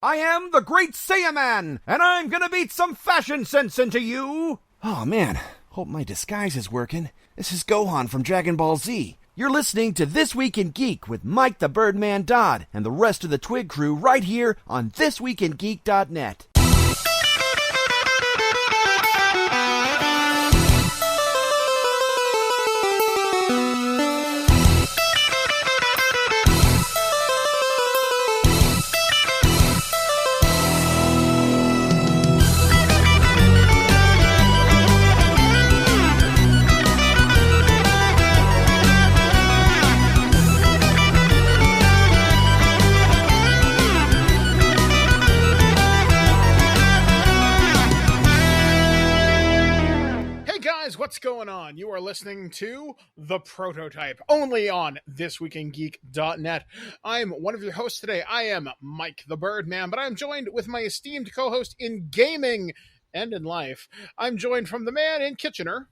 I am the Great Saiyaman, and I'm gonna beat some fashion sense into you! Oh man, hope my disguise is working. This is Gohan from Dragon Ball Z. You're listening to This Week in Geek with Mike the Birdman Dodd and the rest of the Twig crew right here on ThisWeekInGeek.net. What's going on? You are listening to The Prototype, only on ThisWeekInGeek.net. I'm one of your hosts today. I am Mike the Birdman, but I'm joined with my esteemed co-host in gaming and in life. I'm joined from the man in Kitchener.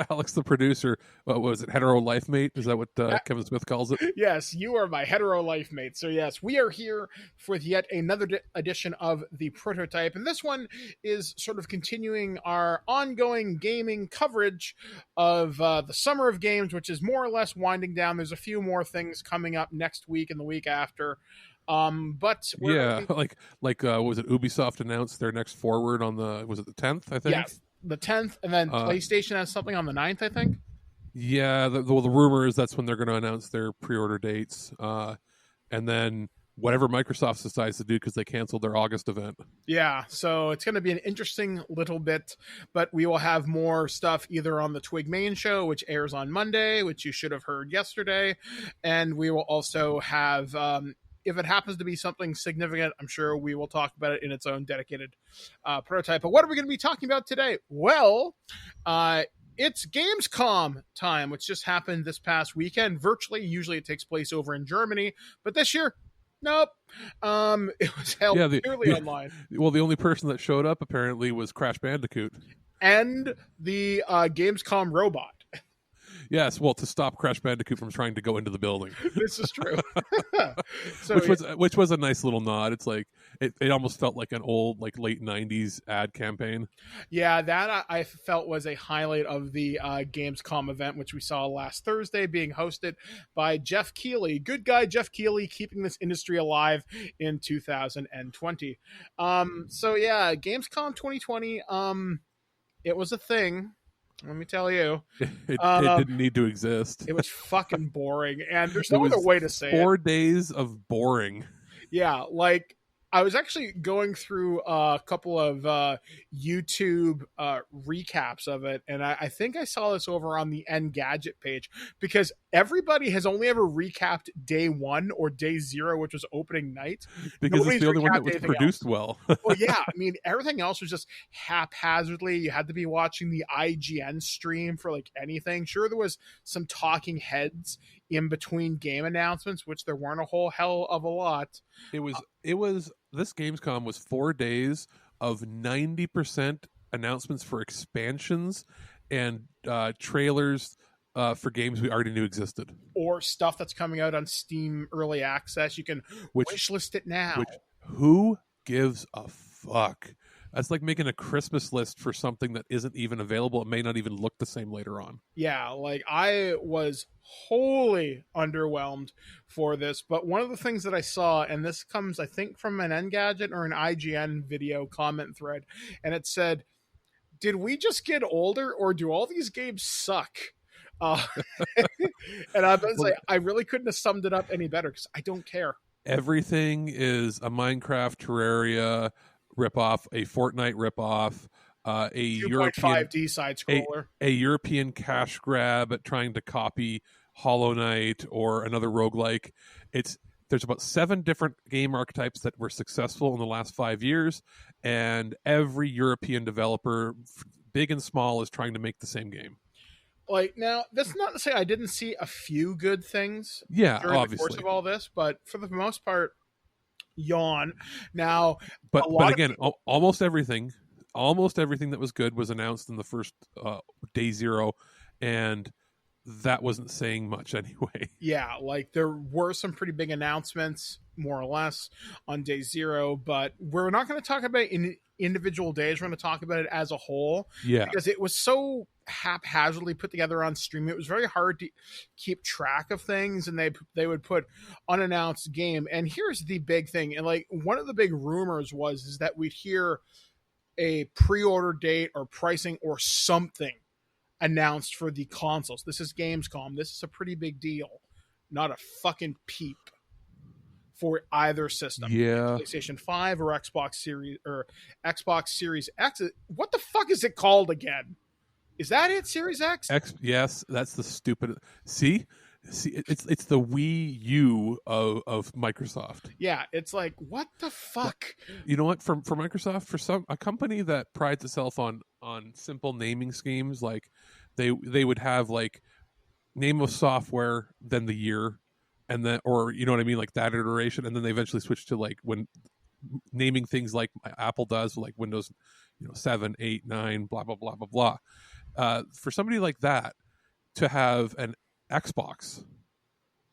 Alex, the producer. What was it? Hetero life mate? Is that what Kevin Smith calls it? Yes, you are my hetero life mate. So yes, we are here for yet another edition of The Prototype. And this one is sort of continuing our ongoing gaming coverage of the Summer of Games, which is more or less winding down. There's a few more things coming up next week and the week after. But like was it Ubisoft announced their next forward on the 10th, I think? Yes. The 10th, and then PlayStation has something on the 9th, I think. Yeah, the rumor is that's when they're going to announce their pre-order dates, and then whatever Microsoft decides to do because they canceled their August event. Yeah, so it's going to be an interesting little bit, but we will have more stuff either on the Twig Main Show, which airs on Monday, which you should have heard yesterday, and we will also have... if it happens to be something significant, I'm sure we will talk about it in its own dedicated prototype. But what are we going to be talking about today? Well, it's Gamescom time, which just happened this past weekend. Virtually, usually it takes place over in Germany. But this year, nope. It was held purely online. Well, the only person that showed up apparently was Crash Bandicoot. And the Gamescom robot. Yes, well, to stop Crash Bandicoot from trying to go into the building. This is true. So, which was a nice little nod. It's like it almost felt like an old late 90s ad campaign. Yeah, that I felt was a highlight of the Gamescom event, which we saw last Thursday, being hosted by Jeff Keighley. Good guy Jeff Keighley, keeping this industry alive in 2020. So yeah, Gamescom 2020, it was a thing. Let me tell you. It didn't need to exist. It was fucking boring. And there's no other way to say 4 days of boring. Yeah, like I was actually going through a couple of YouTube recaps of it, and I think I saw this over on the Engadget page, because everybody has only ever recapped day 1 or day 0, which was opening night. Because Nobody's it's the only one that was produced else. Well. Well, yeah, I mean, everything else was just haphazardly. You had to be watching the IGN stream for anything. Sure, there was some talking heads in between game announcements, which there weren't a whole hell of a lot. It was this Gamescom was 4 days of 90% announcements for expansions and trailers for games we already knew existed, or stuff that's coming out on Steam Early Access. You can wishlist it now. Who gives a fuck? That's like making a Christmas list for something that isn't even available. It may not even look the same later on. Yeah, I was wholly underwhelmed for this. But one of the things that I saw, and this comes, I think, from an Engadget or an IGN video comment thread, and it said, did we just get older, or do all these games suck? And I was like, I really couldn't have summed it up any better, because I don't care. Everything is a Minecraft Terraria ripoff, a Fortnite ripoff, a 2.5D side scroller, a European cash grab at trying to copy Hollow Knight or another roguelike. There's about 7 different game archetypes that were successful in the last 5 years, and every European developer, big and small, is trying to make the same game. Now, that's not to say I didn't see a few good things during the course of all this, but for the most part, yawn. Now, but again, almost everything that was good was announced in the first day 0, and that wasn't saying much anyway. Yeah, like there were some pretty big announcements, more or less, on day zero, but we're not going to talk about it in individual days. We're going to talk about it as a whole. Yeah. Because it was so haphazardly put together on stream. It was very hard to keep track of things, and they would put unannounced game. And here's the big thing. And like one of the big rumors is that we'd hear a pre-order date or pricing or something announced for the consoles. This is Gamescom. This is a pretty big deal. Not a fucking peep for either system. Yeah. PlayStation 5 or Xbox Series X. What the fuck is it called again? Is that it? Series X? Yes, that's the stupid. See, it's the Wii U of Microsoft. Yeah, it's like, what the fuck? You know what? For Microsoft, for a company that prides itself on simple naming schemes, like they would have like name of software, then the year, and then, or you know what I mean, like that iteration, and then they eventually switch to like when naming things like Apple does, like Windows, 7, 8, 9, blah blah blah blah blah. For somebody like that to have an Xbox,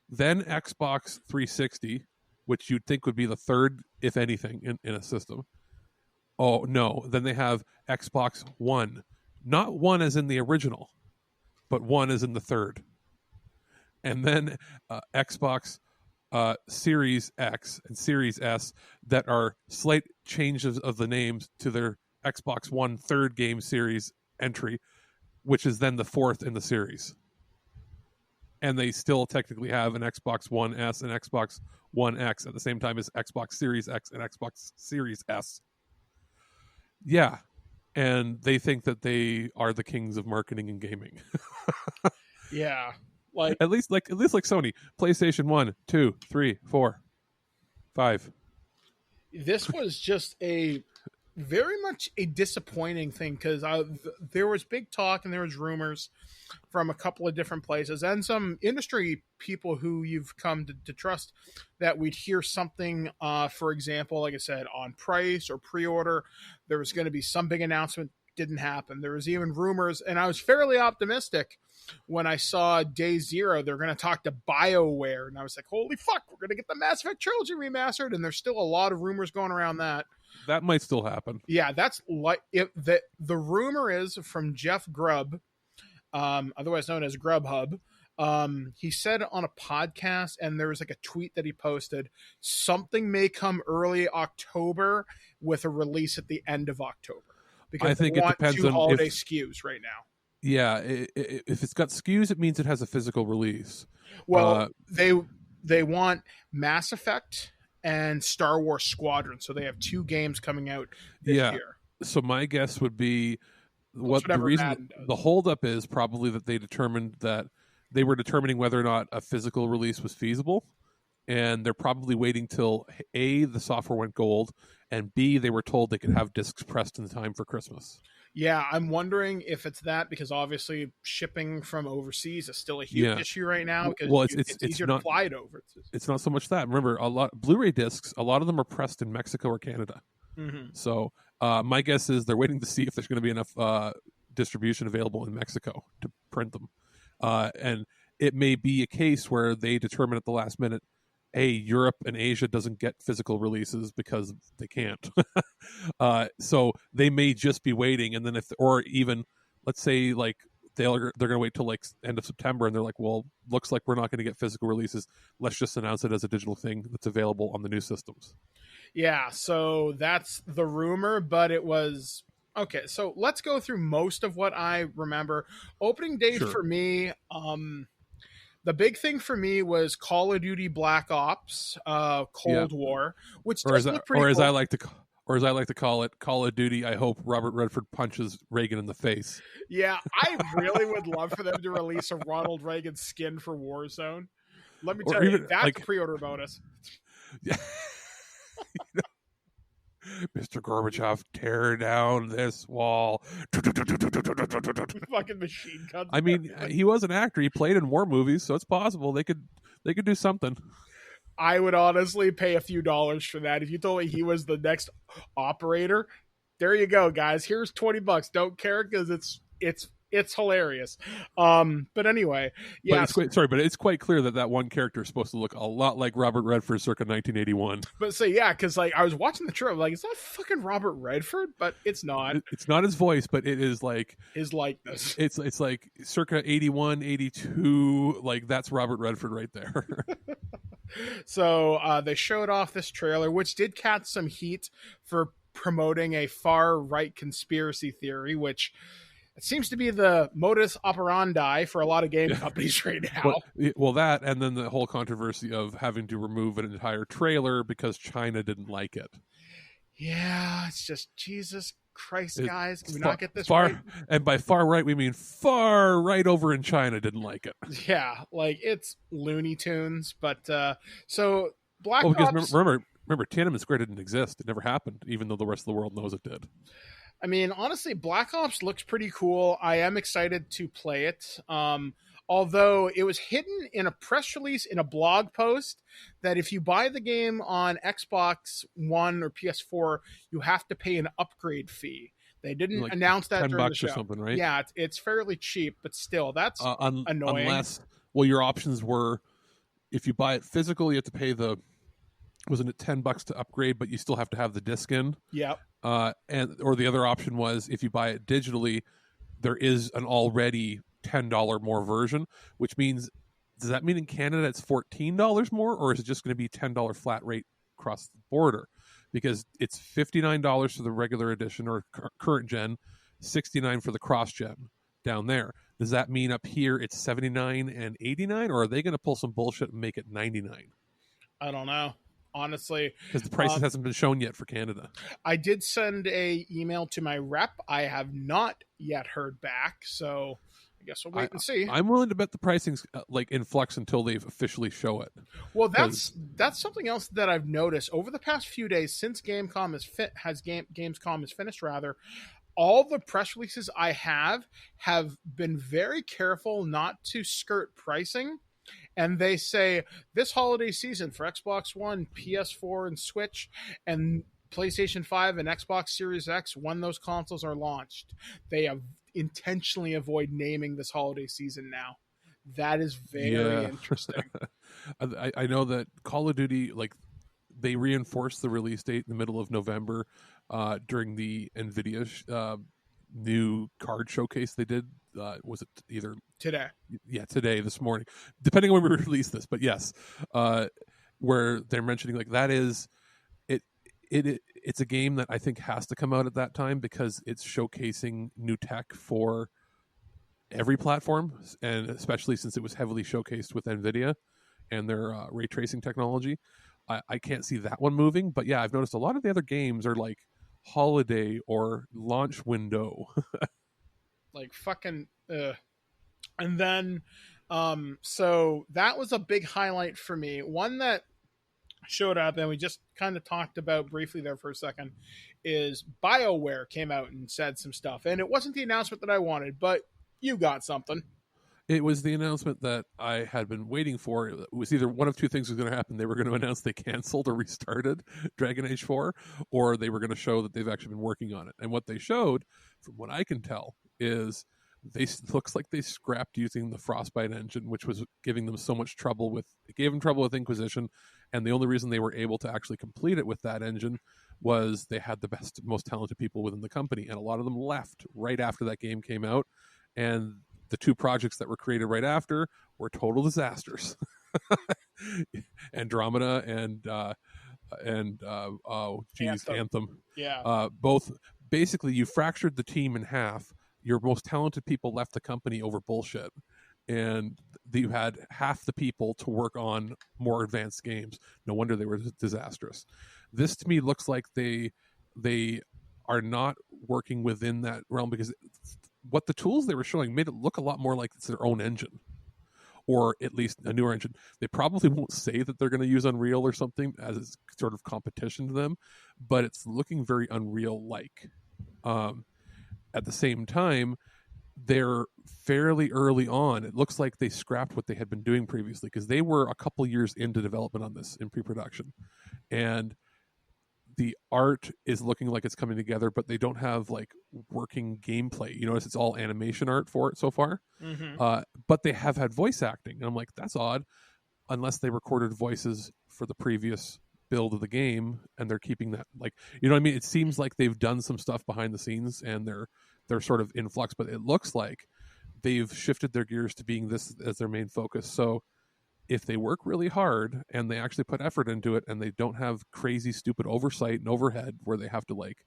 then Xbox 360, which you'd think would be the third, if anything, in a system. Oh no, then they have Xbox One, not one as in the original, but one as in the third, and then Xbox Series X and Series S that are slight changes of the names to their Xbox One third game series entry, which is then the fourth in the series. And they still technically have an Xbox One S and Xbox One X at the same time as Xbox Series X and Xbox Series S. Yeah. And they think that they are the kings of marketing and gaming. Yeah. Like at least like Sony. PlayStation 1, 2, 3, 4, 5. This was just a very much a disappointing thing, because there was big talk and there was rumors from a couple of different places and some industry people who you've come to trust that we'd hear something, for example, like I said, on price or pre-order. There was going to be some big announcement. Didn't happen. There was even rumors, and I was fairly optimistic when I saw day zero they're going to talk to BioWare, and I was like, holy fuck, we're going to get the Mass Effect trilogy remastered. And there's still a lot of rumors going around that might still happen. Yeah, that's like the rumor is from Jeff Grubb, otherwise known as Grubhub. He said on a podcast, and there was like a tweet that he posted, something may come early October with a release at the end of October, because I think they it want depends two on holiday SKUs right now. Yeah, if it's got SKUs, it means it has a physical release. Well, they want Mass Effect and Star Wars Squadron, so they have two games coming out this year. So my guess would be the reason the holdup is probably that they were determining whether or not a physical release was feasible, and they're probably waiting till A, the software went gold, and B, they were told they could have discs pressed in time for Christmas. Yeah, I'm wondering if it's that, because obviously shipping from overseas is still a huge issue right now, because it's easier to fly it over. It's not so much that. Remember, Blu-ray discs, a lot of them are pressed in Mexico or Canada. Mm-hmm. So my guess is they're waiting to see if there's going to be enough distribution available in Mexico to print them. And it may be a case where they determine at the last minute, hey, Europe and Asia doesn't get physical releases because they can't. So they may just be waiting, and then or even let's say like they're going to wait till like end of September, and they're like, well, looks like we're not going to get physical releases. Let's just announce it as a digital thing that's available on the new systems. Yeah, so that's the rumor, but it was okay. So let's go through most of what I remember. Opening day for me, the big thing for me was Call of Duty Black Ops Cold War, which does look pretty cool. As I like to call it, Call of Duty, I hope Robert Redford punches Reagan in the face. Yeah, I really would love for them to release a Ronald Reagan skin for Warzone. Let me tell you, that's a pre-order bonus. Yeah. Mr. Gorbachev, tear down this wall. Fucking machine guns. I mean, he was an actor. He played in war movies, so it's possible they could do something. I would honestly pay a few dollars for that. If you told me he was the next operator, there you go, guys. Here's $20. Don't care, because it's It's hilarious. But anyway, yeah. But it's quite clear that one character is supposed to look a lot like Robert Redford circa 1981. But so yeah, because like I was watching the trailer, like, is that fucking Robert Redford? But it's not. It's not his voice, but it is like his likeness. It's like circa 81, 82. Like that's Robert Redford right there. So they showed off this trailer, which did catch some heat for promoting a far right conspiracy theory, which it seems to be the modus operandi for a lot of game companies right now. Well, that, and then the whole controversy of having to remove an entire trailer because China didn't like it. Yeah, it's just Jesus Christ, guys. Can we not get this right? right? And by far right, we mean far right over in China didn't like it. Yeah, like it's Looney Tunes. But so Black Ops... Ops... Remember, Tiananmen Square didn't exist. It never happened, even though the rest of the world knows it did. I mean, honestly, Black Ops looks pretty cool. I am excited to play it. Although it was hidden in a press release in a blog post that if you buy the game on Xbox One or PS4, you have to pay an upgrade fee. They didn't announce that during the show. $10 or something, right? Yeah, it's fairly cheap, but still, that's annoying. Unless, well, your options were, if you buy it physical, you have to pay wasn't it $10 to upgrade, but you still have to have the disc in? Yep. Or the other option was, if you buy it digitally, there is an already $10 more version, which means, does that mean in Canada it's $14 more, or is it just going to be $10 flat rate across the border? Because it's $59 for the regular edition or current gen, $69 for the cross gen down there. Does that mean up here it's $79 and $89, or are they going to pull some bullshit and make it $99? I don't know. Honestly, because the prices hasn't been shown yet for Canada. I did send a email to my rep. I have not yet heard back, so I guess we'll wait and see. I'm willing to bet the pricing's like in flux until they officially show it. Well, that's something else that I've noticed over the past few days since Gamescom is finished. Rather, all the press releases I have been very careful not to skirt pricing. And they say this holiday season for Xbox One, PS4, and Switch, and PlayStation 5 and Xbox Series X, when those consoles are launched, they have intentionally avoid naming this holiday season now. That is very interesting. I know that Call of Duty, like, they reinforced the release date in the middle of November during the Nvidia new card showcase they did. Was it either today? Yeah, today, this morning, depending on when we release this. But yes, where they're mentioning like that is it's a game that I think has to come out at that time because it's showcasing new tech for every platform, and especially since it was heavily showcased with Nvidia and their ray tracing technology. I can't see that one moving, but yeah, I've noticed a lot of the other games are like holiday or launch window. Like fucking and then so that was a big highlight for me. One that showed up and we just kind of talked about briefly there for a second is BioWare came out and said some stuff, and it wasn't the announcement that I wanted, but you got something. It was the announcement that I had been waiting for. It was either one of two things was going to happen. They were going to announce they canceled or restarted Dragon Age 4, or they were going to show that they've actually been working on it. And what they showed, from what I can tell, is looks like they scrapped using the Frostbite engine, which was giving them so much trouble with, it gave them trouble with Inquisition. And the only reason they were able to actually complete it with that engine was they had the best, most talented people within the company. And a lot of them left right after that game came out. And the two projects that were created right after were total disasters. Andromeda and Anthem. Yeah. Both, basically, you fractured the team in half. Your most talented people left the company over bullshit. And you had half the people to work on more advanced games. No wonder they were disastrous. This, to me, looks like they are not working within that realm, because what the tools they were showing made it look a lot more like it's their own engine, or at least a newer engine. They probably won't say that they're going to use Unreal or something as it's sort of competition to them, but it's looking very Unreal-like. At the same time, they're fairly early on. It looks like they scrapped what they had been doing previously, because they were a couple years into development on this in pre-production. And the art is looking like it's coming together, but they don't have like working gameplay. You notice it's all animation art for it so far. But they have had voice acting, and I'm like, that's odd, unless they recorded voices for the previous build of the game and they're keeping that, like, you know what I mean? It seems like they've done some stuff behind the scenes and they're sort of in flux, but it looks like they've shifted their gears to being this as their main focus. So if they work really hard and they actually put effort into it and they don't have crazy stupid oversight and overhead where they have to like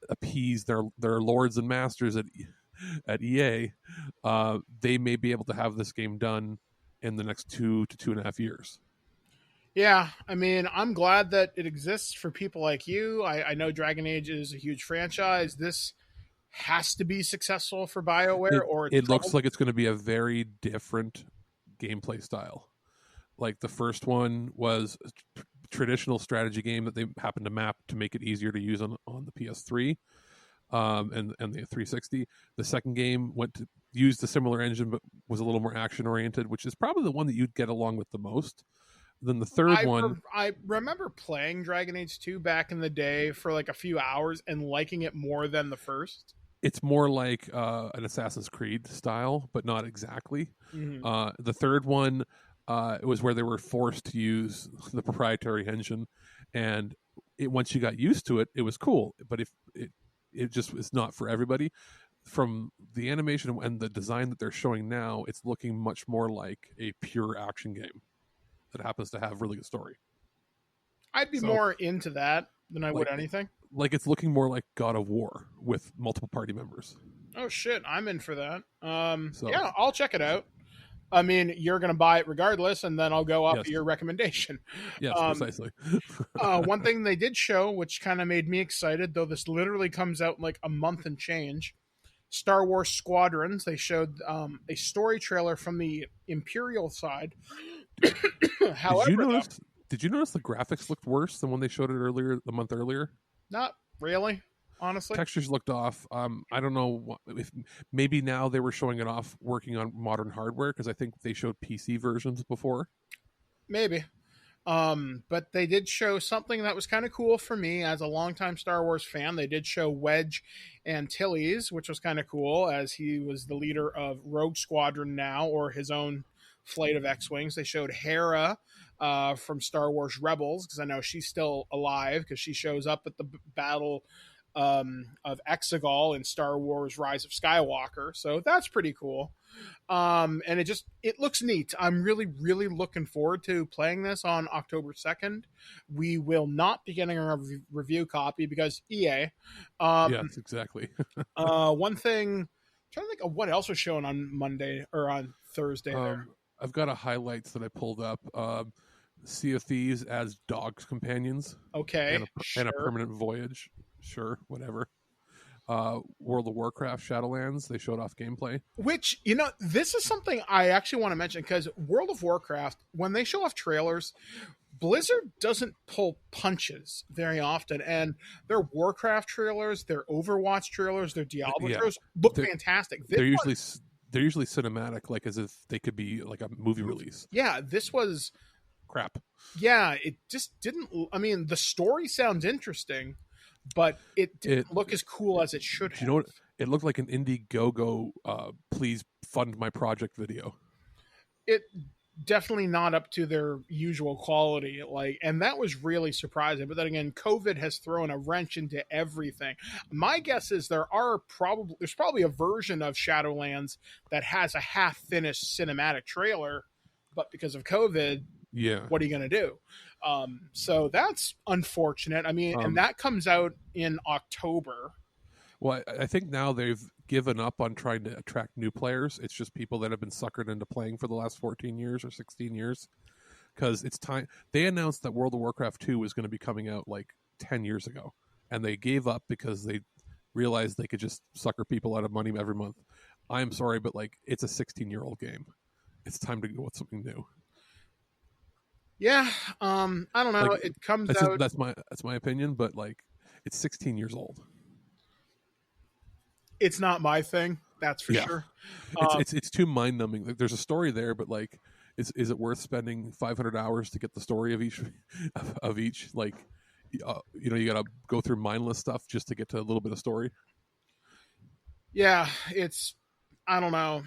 appease their lords and masters at EA, they may be able to have this game done in the next 2 to 2.5 years. Yeah, I mean, I'm glad that it exists for people like you. I know Dragon Age is a huge franchise. This has to be successful for BioWare, or it looks like it's going to be a very different gameplay style. Like the first one was a traditional strategy game that they happened to map to make it easier to use on the PS3 and the 360. The second game used a similar engine but was a little more action oriented, which is probably the one that you'd get along with the most. Then the third one... I remember playing Dragon Age 2 back in the day for like a few hours and liking it more than the first. It's more like an Assassin's Creed style, but not exactly. The third one, it was where they were forced to use the proprietary engine, and once you got used to it, it was cool. But if it just is not for everybody. From the animation and the design that they're showing now, it's looking much more like a pure action game that happens to have really good story. I'd be more into that than I would anything. Like it's looking more like God of War with multiple party members. Oh shit, I'm in for that. Yeah, I'll check it out. I mean, you're going to buy it regardless, and then I'll go off your recommendation. Yes, precisely. One thing they did show, which kind of made me excited, though this literally comes out in like a month and change, Star Wars Squadrons. They showed a story trailer from the Imperial side. However, did you notice the graphics looked worse than when they showed it the month earlier? Not really, honestly. Textures looked off. I don't know if maybe now they were showing it off working on modern hardware, because I think they showed PC versions before. Maybe. But they did show something that was kind of cool for me as a longtime Star Wars fan. They did show Wedge Antilles, which was kind of cool, as he was the leader of Rogue Squadron now, or his own flight of X-Wings. They showed Hera from Star Wars Rebels, because I know she's still alive, because she shows up at the battle of Exegol in Star Wars Rise of Skywalker. So that's pretty cool. And it looks neat. I'm really, really looking forward to playing this on October 2nd. We will not be getting a review copy because EA. Yes, exactly. One thing, I'm trying to think of what else was shown on Monday or on Thursday there. I've got a highlights that I pulled up. Sea of Thieves as dogs companions. Okay. And a permanent voyage. Sure, whatever. World of Warcraft Shadowlands, they showed off gameplay. Which, this is something I actually want to mention, because World of Warcraft, when they show off trailers, Blizzard doesn't pull punches very often, and their Warcraft trailers, their Overwatch trailers, their Diablo trailers look fantastic. They're usually cinematic, like as if they could be like a movie release. Yeah, this was crap. Yeah, it just didn't. I mean, the story sounds interesting, but it didn't look as cool as it should have. You know what? It looked like an Indiegogo, please fund my project video. It definitely not up to their usual quality, and that was really surprising. But then again, COVID has thrown a wrench into everything. My guess is there's probably a version of Shadowlands that has a half-finished cinematic trailer, but because of COVID, what are you going to do? So that's unfortunate. I mean, and that comes out in October. Well, I think now they've given up on trying to attract new players. It's just people that have been suckered into playing for the last 14 years or 16 years. Because it's time. They announced that World of Warcraft 2 was going to be coming out like 10 years ago. And they gave up because they realized they could just sucker people out of money every month. I'm sorry, but it's a 16-year-old game. It's time to go with something new. Yeah, I don't know. It comes out. That's my opinion, but it's 16 years old. It's not my thing. That's for sure. It's too mind numbing. There's a story there, but is it worth spending 500 hours to get the story of each? you got to go through mindless stuff just to get to a little bit of story. Yeah, I don't know.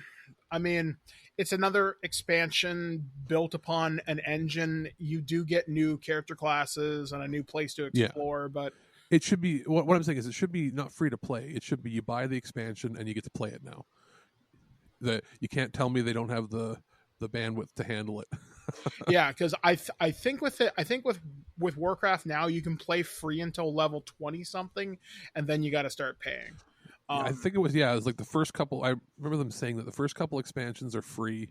I mean, it's another expansion built upon an engine. You do get new character classes and a new place to explore, but it should be what I'm saying is it should be not free to play. It should be you buy the expansion and you get to play it now. You can't tell me they don't have the bandwidth to handle it. Yeah, because I think with Warcraft now you can play free until level 20 something, and then you got to start paying. I think it was like the first couple. I remember them saying that the first couple expansions are free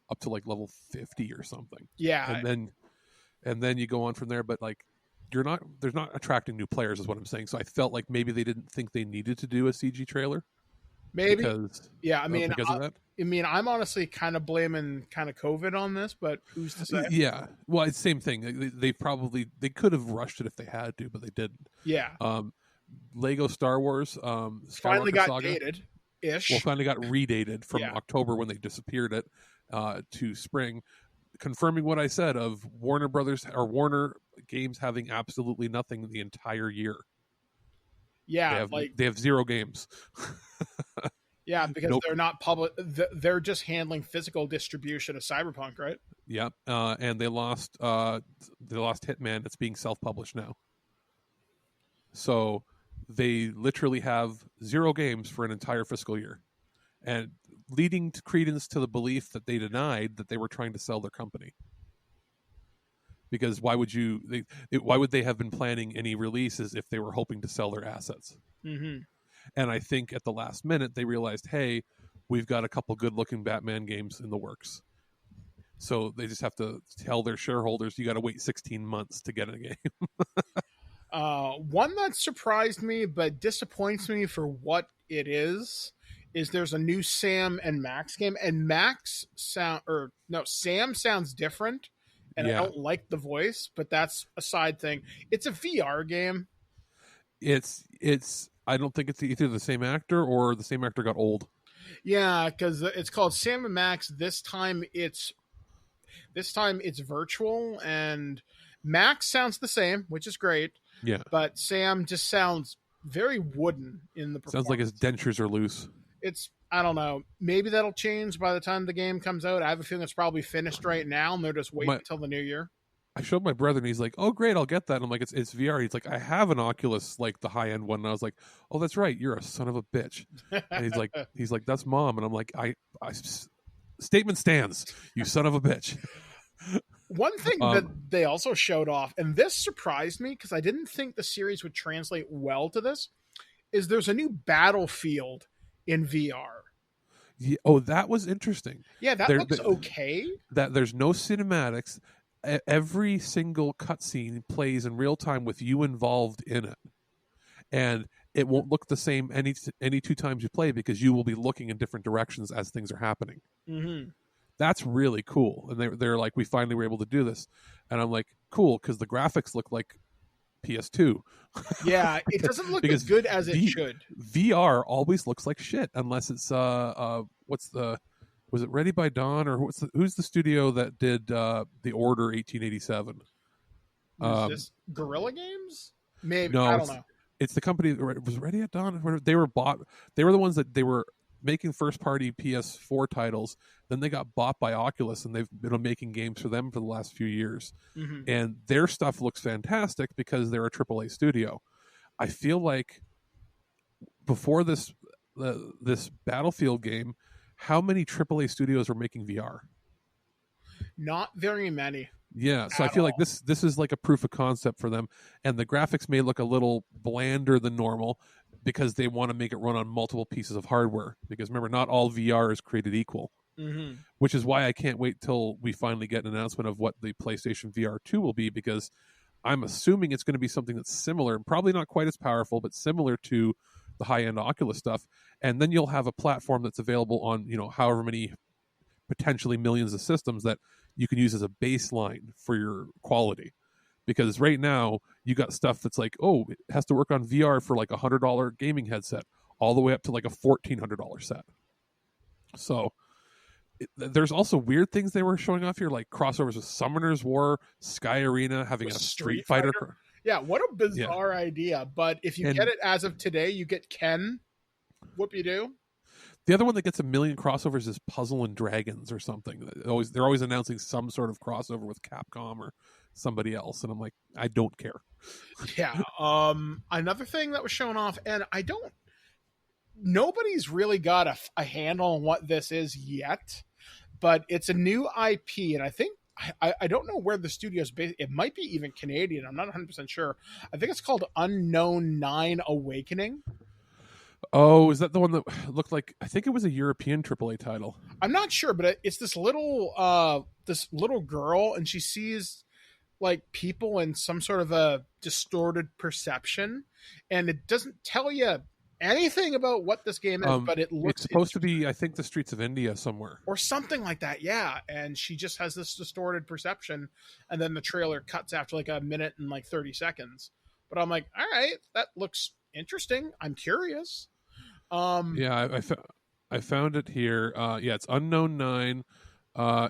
up to like level 50 or something. Yeah, and then you go on from there. But like they're not attracting new players, is what I'm saying. So I felt like maybe they didn't think they needed to do a CG trailer. Maybe. Because of that. I mean, I'm honestly kind of blaming kind of COVID on this, but who's to say? Yeah, well, it's the same thing. They could have rushed it if they had to, but they didn't. Yeah. Lego Star Wars finally got Saga, dated-ish. Well, finally got redated from October when they disappeared it to spring, confirming what I said of Warner Brothers or Warner Games having absolutely nothing the entire year. Yeah, they have 0 games. Yeah, because they're not public. They're just handling physical distribution of Cyberpunk, right? Yeah, and they lost Hitman. It's being self-published now. So they literally have 0 games for an entire fiscal year, and leading to credence to the belief that they denied that they were trying to sell their company. Because why would they have been planning any releases if they were hoping to sell their assets? Mm-hmm. And I think at the last minute they realized, hey, we've got a couple good-looking Batman games in the works. So they just have to tell their shareholders, you got to wait 16 months to get a game. One that surprised me but disappoints me for what it is there's a new Sam and Max game, and Sam sounds different, and I don't like the voice, but that's a side thing. It's a VR game. It's I don't think it's either the same actor or the same actor got old. Yeah, because it's called Sam and Max. This time it's virtual, and Max sounds the same, which is great. Yeah, but Sam just sounds very wooden in the performance. Sounds like his dentures are loose. I don't know. Maybe that'll change by the time the game comes out. I have a feeling it's probably finished right now, and they're just waiting until the new year. I showed my brother, and he's like, "Oh, great, I'll get that." And I'm like, "It's VR." He's like, "I have an Oculus, like the high end one." And I was like, "Oh, that's right. You're a son of a bitch." And he's like, "That's mom." And I'm like, I statement stands. You son of a bitch. One thing that they also showed off, and this surprised me because I didn't think the series would translate well to this, is there's a new Battlefield in VR. Yeah, oh, that was interesting. Yeah, that looks okay. That there's no cinematics. Every single cutscene plays in real time with you involved in it, and it won't look the same any 2 times you play because you will be looking in different directions as things are happening. Mm-hmm. That's really cool. And they're like, we finally were able to do this, and I'm like, cool, because the graphics look like PS2. Yeah, it doesn't look as good as it should. VR always looks like shit unless it's was it Ready by Dawn or who's the studio that did The Order 1887? Is this Guerrilla Games? Maybe. No, I don't know. It's the company that was Ready at Dawn. They were bought. They were the ones that they were making first party PS4 titles. Then they got bought by Oculus, and they've been making games for them for the last few years. Mm-hmm. And their stuff looks fantastic because they're a AAA studio. I feel like before this Battlefield game, how many AAA studios were making VR? Not very many. Yeah, so I feel like this is like a proof of concept for them, and the graphics may look a little blander than normal because they want to make it run on multiple pieces of hardware. Because remember, not all VR is created equal, mm-hmm. which is why I can't wait till we finally get an announcement of what the PlayStation VR 2 will be, because I'm assuming it's going to be something that's similar, probably not quite as powerful, but similar to the high-end Oculus stuff. And then you'll have a platform that's available on, however many potentially millions of systems that you can use as a baseline for your quality. Because right now you got stuff that's like, oh, it has to work on VR for like $100 gaming headset, all the way up to like a $1,400 set. So there's also weird things they were showing off here, like crossovers with Summoner's War, Sky Arena, having a Street Fighter. Yeah, what a bizarre idea. But if you get it as of today, you get Ken. Whoop-de-doo. The other one that gets a million crossovers is Puzzle and Dragons or something. They're always announcing some sort of crossover with Capcom or somebody else, and I'm like, I don't care. Yeah. Another thing that was shown off, and nobody's really got a handle on what this is yet, but it's a new IP, and I think I don't know where the studio's based. It might be even Canadian. I'm not 100% sure. I think it's called Unknown 9 Awakening. Oh, is that the one that looked like? I think it was a European AAA title. I'm not sure, but it's this little girl, and she sees like people in some sort of a distorted perception, and it doesn't tell you anything about what this game is, but it looks. It's supposed to be, I think, the streets of India somewhere, or something like that. Yeah, and she just has this distorted perception, and then the trailer cuts after like a minute and like 30 seconds. But I'm like, all right, that looks interesting. I'm curious. Yeah, I found it here. Yeah, it's Unknown 9,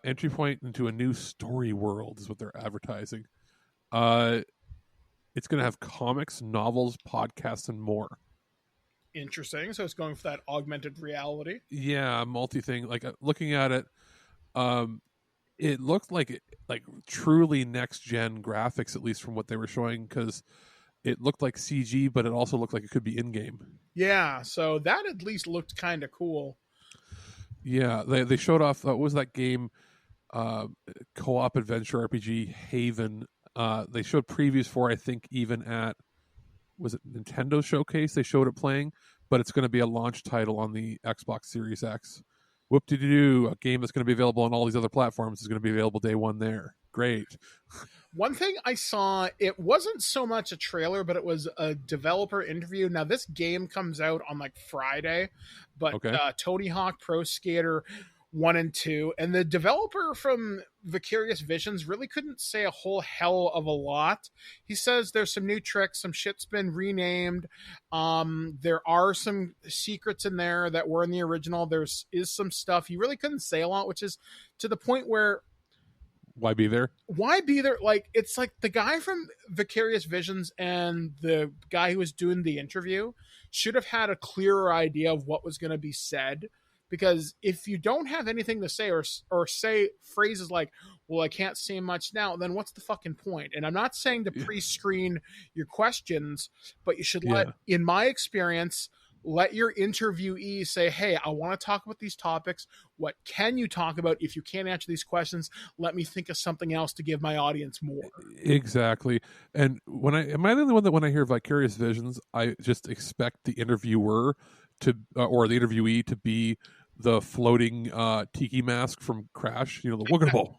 entry point into a new story world is what they're advertising. It's going to have comics, novels, podcasts, and more. Interesting. So it's going for that augmented reality. Yeah, multi-thing. Like looking at it, it looked like truly next-gen graphics, at least from what they were showing, because it looked like CG, but it also looked like it could be in-game. Yeah, so that at least looked kind of cool. Yeah, they showed off, what was that game, co-op adventure RPG, Haven. They showed previews for, I think, even at, was it Nintendo Showcase? They showed it playing, but it's going to be a launch title on the Xbox Series X. Whoop-de-doo, a game that's going to be available on all these other platforms is going to be available day one there. Great. One thing I saw, it wasn't so much a trailer, but it was a developer interview. Now, this game comes out on like Friday, but okay. Tony Hawk Pro Skater 1 and 2, and the developer from Vicarious Visions really couldn't say a whole hell of a lot. He says there's some new tricks, some shit's been renamed. There are some secrets in there that were in the original. Is some stuff. He really couldn't say a lot, which is to the point where why be there? Like, it's like the guy from Vicarious Visions and the guy who was doing the interview should have had a clearer idea of what was going to be said. Because if you don't have anything to say or say phrases like, well, I can't say much now, then what's the fucking point? And I'm not saying to pre-screen your questions, but you should in my experience, let your interviewee say, hey, I want to talk about these topics. What can you talk about? If you can't answer these questions, let me think of something else to give my audience more. Exactly. And am I the only one that when I hear Vicarious Visions, I just expect the interviewer to, or the interviewee to be the floating tiki mask from Crash, the Woogable.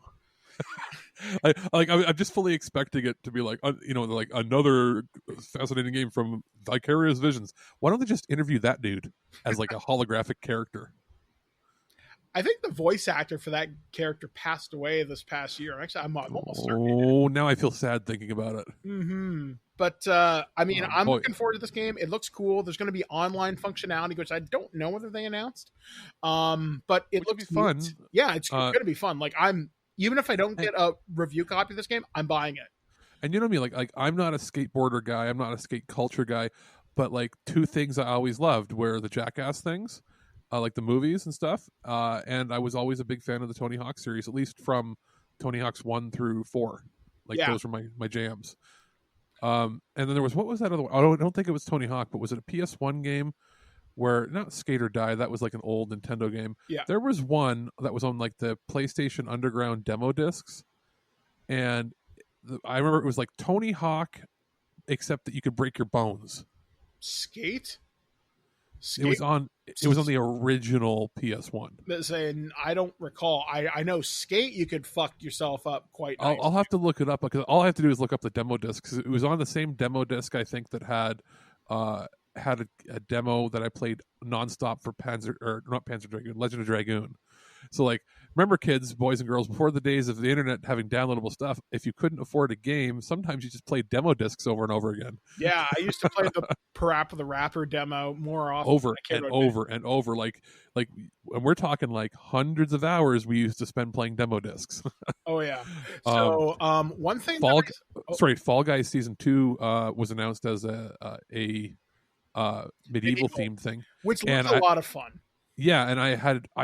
I'm just fully expecting it to be like, like another fascinating game from Vicarious Visions. Why don't they just interview that dude as like a holographic character? I think the voice actor for that character passed away this past year. Actually, I'm almost certain. Oh, now I feel sad thinking about it. Mm-hmm. But I'm looking forward to this game. It looks cool. There's going to be online functionality, which I don't know whether they announced. But it looks fun. Yeah, it's going to be fun. Like even if I don't get a review copy of this game, I'm buying it. And you know what I mean? Like I'm not a skateboarder guy. I'm not a skate culture guy. But like two things I always loved were the Jackass things, like the movies and stuff. And I was always a big fan of the Tony Hawk series, at least from Tony Hawk's 1 through 4. Those were my jams. And then there was, what was that other one? I don't think it was Tony Hawk, but was it a PS1 game where, not Skate or Die, that was like an old Nintendo game. Yeah. There was one that was on like the PlayStation Underground demo discs. And I remember it was like Tony Hawk, except that you could break your bones. Skate? It was on the original PS1. Saying, I don't recall. I know Skate, you could fuck yourself up quite nicely. I'll have to look it up because all I have to do is look up the demo disc because it was on the same demo disc I think that had a demo that I played nonstop for Legend of Dragoon. So like, remember, kids, boys and girls, before the days of the internet having downloadable stuff, if you couldn't afford a game, sometimes you just played demo discs over and over again. Yeah, I used to play the Parappa the Rapper demo more often. Over and over and over. Like, and we're talking like hundreds of hours we used to spend playing demo discs. Oh yeah. So one thing. Fall Guys Season 2 was announced as a medieval themed thing, which looks a lot of fun. Yeah, and I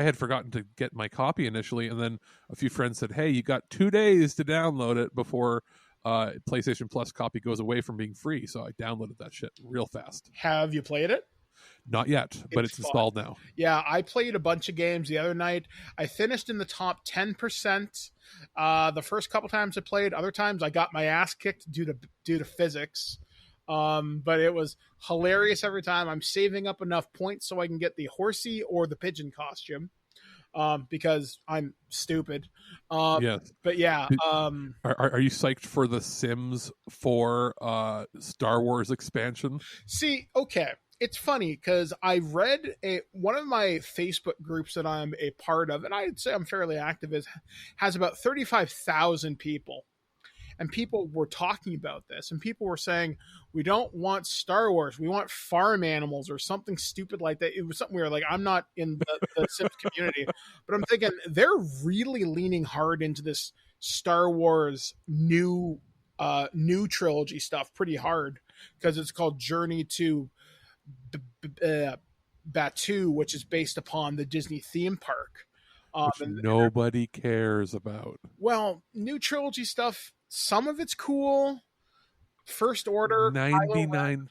had forgotten to get my copy initially, and then a few friends said, "Hey, you got 2 days to download it before PlayStation Plus copy goes away from being free." So I downloaded that shit real fast. Have you played it? Not yet, but it's installed now. Yeah, I played a bunch of games the other night. I finished in the top 10%. The first couple times I played, other times I got my ass kicked due to physics. But it was hilarious every time. I'm saving up enough points so I can get the horsey or the pigeon costume, because I'm stupid. Yes. But yeah. Are you psyched for the Sims 4 Star Wars expansion? See, okay. It's funny because I read one of my Facebook groups that I'm a part of, and I'd say I'm fairly active, has about 35,000 people. And people were talking about this, and people were saying, we don't want Star Wars. We want farm animals or something stupid like that. It was something weird. Like, I'm not in the Sims community, but I'm thinking they're really leaning hard into this Star Wars new trilogy stuff pretty hard, because it's called Journey to Batuu, which is based upon the Disney theme park. Which nobody cares about. Well, new trilogy stuff, some of it's cool. First Order, 99%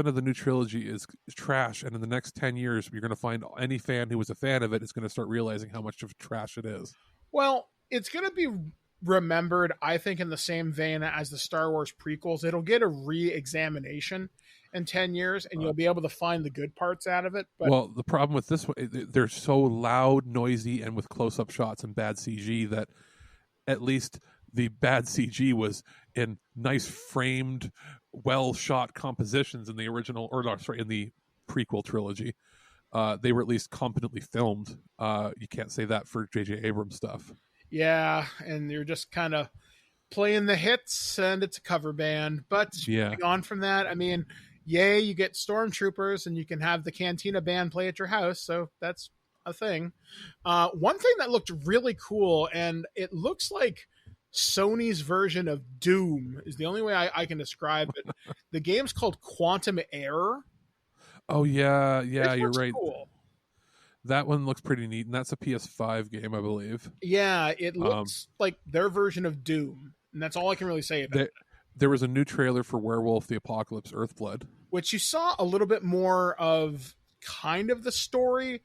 of the new trilogy is trash, and in the next 10 years, you're going to find any fan who was a fan of it is going to start realizing how much of trash it is. Well, it's going to be remembered, I think, in the same vein as the Star Wars prequels. It'll get a re-examination in 10 years, and you'll be able to find the good parts out of it. But well, the problem with this one, they're so loud, noisy, and with close-up shots and bad CG that at least the bad CG was in nice framed, well-shot compositions in the original, in the prequel trilogy. They were at least competently filmed. You can't say that for J.J. Abrams stuff. Yeah, and you're just kind of playing the hits, and it's a cover band. But moving on from that, I mean, yay, you get stormtroopers, and you can have the Cantina band play at your house, so that's a thing. One thing that looked really cool, and it looks like Sony's version of Doom is the only way I can describe it. The game's called Quantum Error. Oh, yeah, you're right. Cool. That one looks pretty neat, and that's a PS5 game, I believe. Yeah, it looks like their version of Doom, and that's all I can really say about it. There was a new trailer for Werewolf the Apocalypse Earthblood, which you saw a little bit more of kind of the story.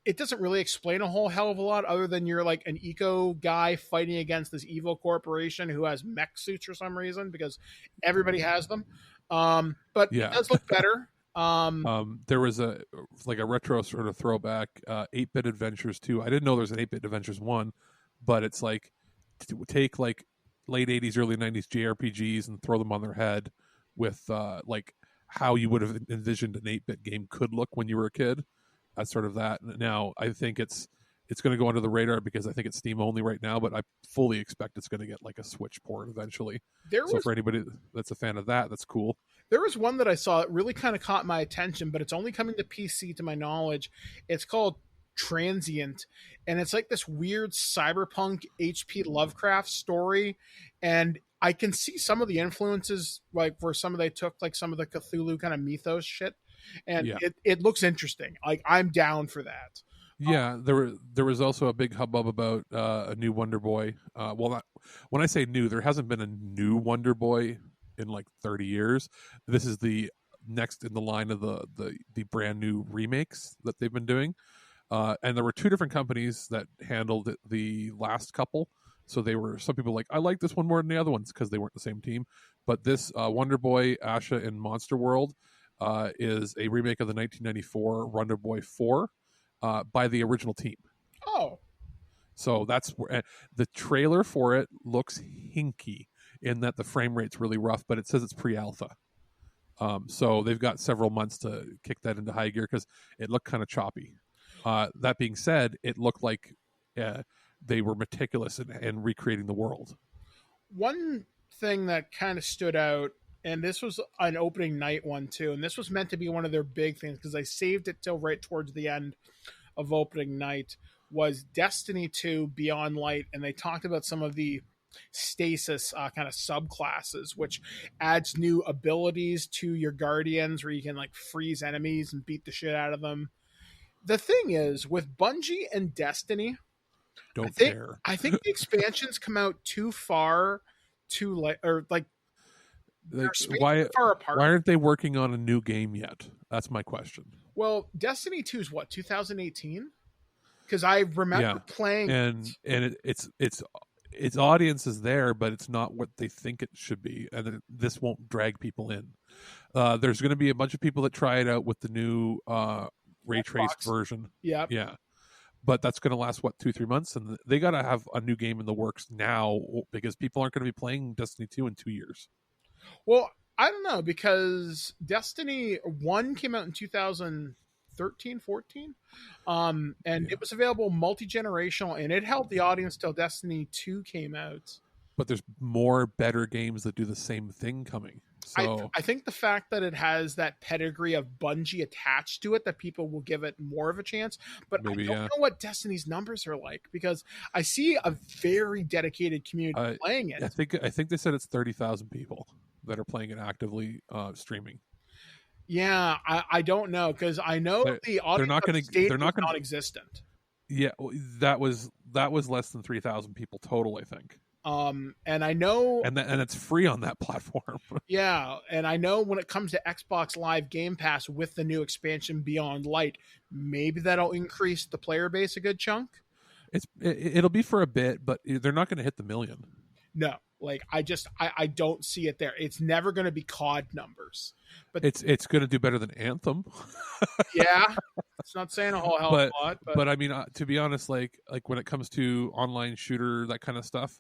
It doesn't really explain a whole hell of a lot other than you're like an eco guy fighting against this evil corporation who has mech suits for some reason, because everybody has them. But it does look better. There was a retro sort of throwback, 8-Bit Adventures 2. I didn't know there was an 8-Bit Adventures 1, but it's like take like late 80s, early 90s JRPGs and throw them on their head with like how you would have envisioned an 8-bit game could look when you were a kid. That's sort of that. Now, I think it's going to go under the radar because I think it's Steam only right now, but I fully expect it's going to get like a Switch port eventually. For anybody that's a fan of that, that's cool. There was one that I saw that really kind of caught my attention, but it's only coming to PC to my knowledge. It's called Transient, and it's like this weird cyberpunk HP Lovecraft story, and I can see some of the influences, like where they took like some of the Cthulhu kind of mythos shit, and it looks interesting. Like, I'm down for that. Yeah, there was also a big hubbub about a new Wonder Boy. When I say new, there hasn't been a new Wonder Boy in like 30 years. This is the next in the line of the brand new remakes that they've been doing. And there were 2 different companies that handled the last couple. So some people like, I like this one more than the other ones because they weren't the same team. But this Wonder Boy Asha in Monster World is a remake of the 1994 Wonder Boy 4 by the original team. Oh. So that's where the trailer for it looks hinky in that the frame rate's really rough, but it says it's pre-alpha. So they've got several months to kick that into high gear because it looked kind of choppy. That being said, it looked like they were meticulous in recreating the world. One thing that kind of stood out, and this was an opening night one too, and this was meant to be one of their big things because I saved it till right towards the end of opening night, was Destiny 2 Beyond Light, and they talked about some of the stasis kind of subclasses, which adds new abilities to your guardians where you can like freeze enemies and beat the shit out of them. The thing is, with Bungie and Destiny, I think the expansions come out too far, too late, or like why far apart. Why aren't they working on a new game yet? That's my question. Well, Destiny 2 is what, 2018? Because I remember playing its audience is there, but it's not what they think it should be, and this won't drag people in. There's going to be a bunch of people that try it out with the new ray traced version. Yeah. But that's going to last 2-3 months, and they got to have a new game in the works now because people aren't going to be playing Destiny 2 in 2 years. Well, I don't know, because Destiny 1 came out in 2013, 14, and it was available multi-generational, and it held the audience till Destiny 2 came out. But there's more better games that do the same thing coming. So I think the fact that it has that pedigree of Bungie attached to it, that people will give it more of a chance. But maybe, I don't know what Destiny's numbers are like, because I see a very dedicated community playing it. I think they said it's 30,000 people that are playing it actively streaming. Yeah, I don't know, because I know the audience they're not non-existent. Yeah, that was less than 3,000 people total, I think. And I know, and it's free on that platform. Yeah, and I know when it comes to Xbox Live Game Pass with the new expansion Beyond Light, maybe that'll increase the player base a good chunk. It'll be for a bit, but they're not going to hit the million. No, like I don't see it there. It's never going to be COD numbers, but it's going to do better than Anthem. Yeah, it's not saying a whole hell of a lot, but I mean, to be honest, like when it comes to online shooter, that kind of stuff,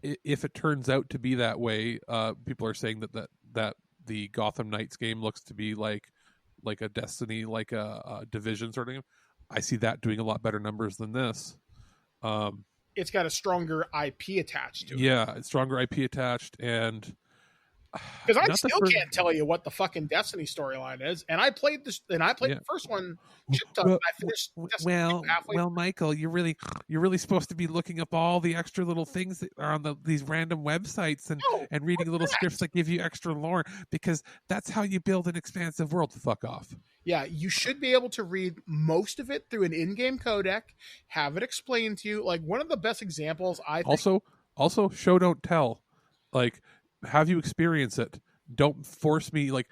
if it turns out to be that way, people are saying that the Gotham Knights game looks to be like a Destiny, like a Division sort of game. I see that doing a lot better numbers than this. It's got a stronger IP attached to it. Yeah, it's stronger IP attached, and because I still can't tell you what the fucking Destiny storyline is, and I played this, and I played the first one. I finished well, Michael, you're really supposed to be looking up all the extra little things that are on these random websites and reading little scripts that give you extra lore, because that's how you build an expansive world. Fuck off. Yeah, you should be able to read most of it through an in-game codec, have it explained to you. Like, one of the best examples, I think. Also, show don't tell. Like, have you experience it? Don't force me. Like,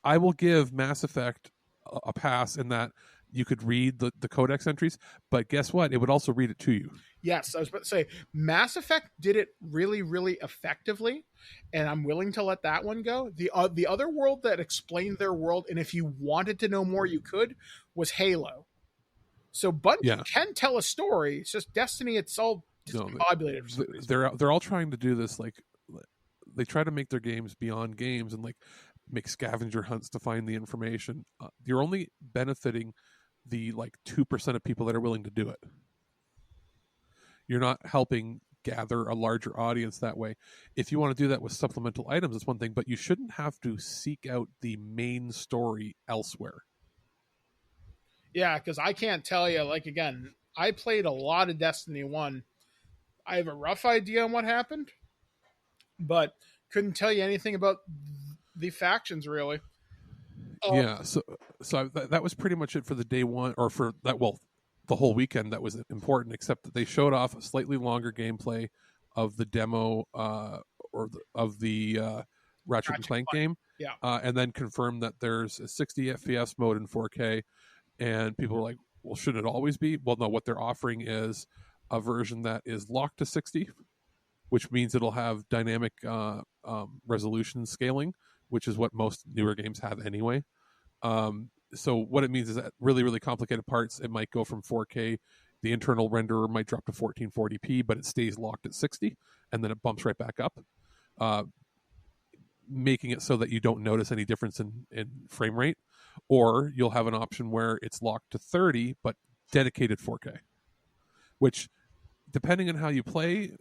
I will give Mass Effect a pass in that you could read the codex entries, but guess what? It would also read it to you. Yes, I was about to say Mass Effect did it really, really effectively, and I'm willing to let that one go. The other world that explained their world, and if you wanted to know more, you could, was Halo. So Bungie can tell a story. It's just Destiny. It's all discombobulated for some reason. They're all trying to do this. Like, they try to make their games beyond games and like make scavenger hunts to find the information. You're only benefiting the 2% of people that are willing to do it. You're not helping gather a larger audience that way. If you want to do that with supplemental items, it's one thing, but you shouldn't have to seek out the main story elsewhere. Yeah, because I can't tell you, again, I played a lot of Destiny 1. I have a rough idea on what happened, but couldn't tell you anything about the factions, really. Yeah, so that was pretty much it for the day one, or for that, the whole weekend. That was important, except that they showed off a slightly longer gameplay of the demo of the Ratchet and Clank game, and then confirmed that there's a 60 FPS mode in 4K, and people were like, well, should it always be? Well, no, what they're offering is a version that is locked to 60, which means it'll have dynamic resolution scaling, which is what most newer games have anyway. So what it means is that really, really complicated parts, it might go from 4K. The internal renderer might drop to 1440p, but it stays locked at 60, and then it bumps right back up, making it so that you don't notice any difference in frame rate. or you'll have an option where it's locked to 30 but dedicated 4K, which, depending on how you play,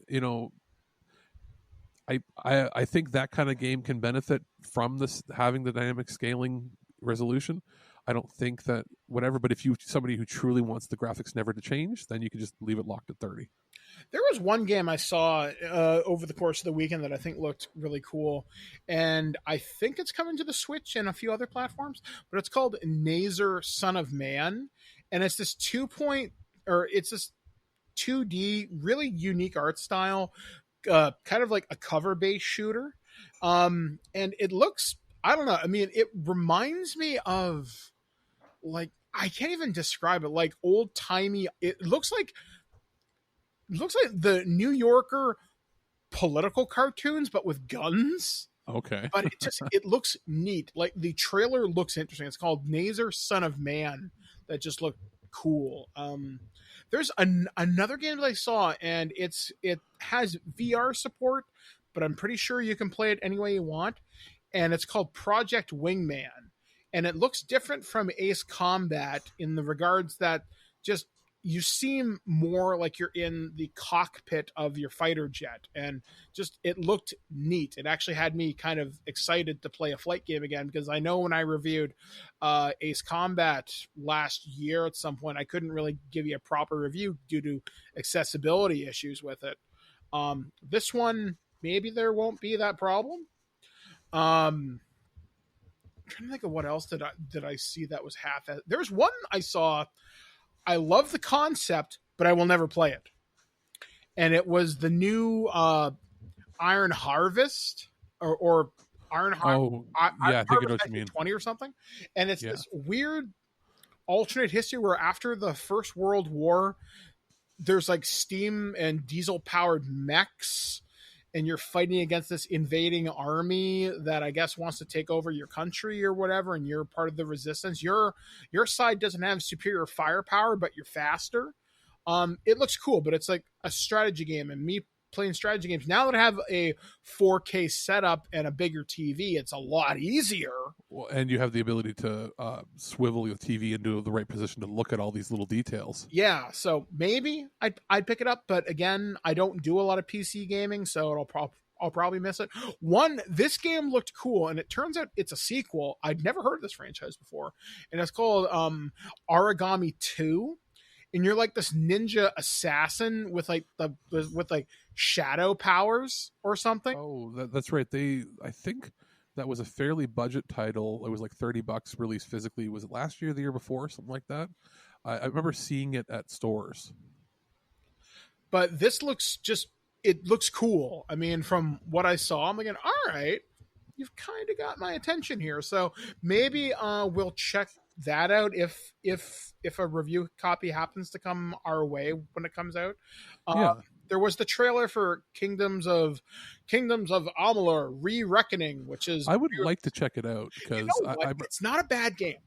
I think that kind of game can benefit from this having the dynamic scaling resolution. I don't think that whatever, but if you somebody who truly wants the graphics never to change, then you can just leave it locked at 30. There was one game I saw over the course of the weekend that I think looked really cool, and I think it's coming to the Switch and a few other platforms, but it's called Nazer Son of Man, and it's this 2D, really unique art style, kind of like a cover-based shooter, and it looks, I don't know, I mean, it reminds me of, like, I can't even describe it, like old-timey, it looks like the New Yorker political cartoons, but with guns. Okay. But it looks neat. Like, the trailer looks interesting. It's called Nazer Son of Man. That just looked cool. There's another game that I saw, and it has VR support, but I'm pretty sure you can play it any way you want. And it's called Project Wingman. And it looks different from Ace Combat in the regards that just you seem more like you're in the cockpit of your fighter jet, and just it looked neat. It actually had me kind of excited to play a flight game again, because I know when I reviewed Ace Combat last year at some point, I couldn't really give you a proper review due to accessibility issues with it. This one, maybe there won't be that problem. I'm trying to think of what else did I see that was half. There's one I saw. I love the concept, but I will never play it. And it was the new Iron Harvest or Iron Harvest. Oh, yeah, I think I know what you mean. 20 or something. And it's this weird alternate history where after the First World War, there's like steam and diesel powered mechs, and you're fighting against this invading army that I guess wants to take over your country or whatever, and you're part of the resistance. Your side doesn't have superior firepower, but you're faster. It looks cool, but it's like a strategy game, and me playing strategy games, now that I have a 4K setup and a bigger TV, it's a lot easier. Well, and you have the ability to swivel your TV into the right position to look at all these little details. Yeah, so maybe I'd pick it up, but again, I don't do a lot of PC gaming, so I'll probably miss it. This game looked cool, and it turns out it's a sequel. I'd never heard of this franchise before, and it's called Origami 2. And you're like this ninja assassin with like with shadow powers or something. Oh, that's right. I think that was a fairly budget title. It was like $30 released physically. Was it last year, the year before, something like that? I remember seeing it at stores. But this looks cool. I mean, from what I saw, I'm like, all right, you've kind of got my attention here. So maybe we'll check that out if a review copy happens to come our way when it comes out. There was the trailer for Kingdoms of Amalur: Re-Reckoning, which is, I would like to check it out, because it's not a bad game.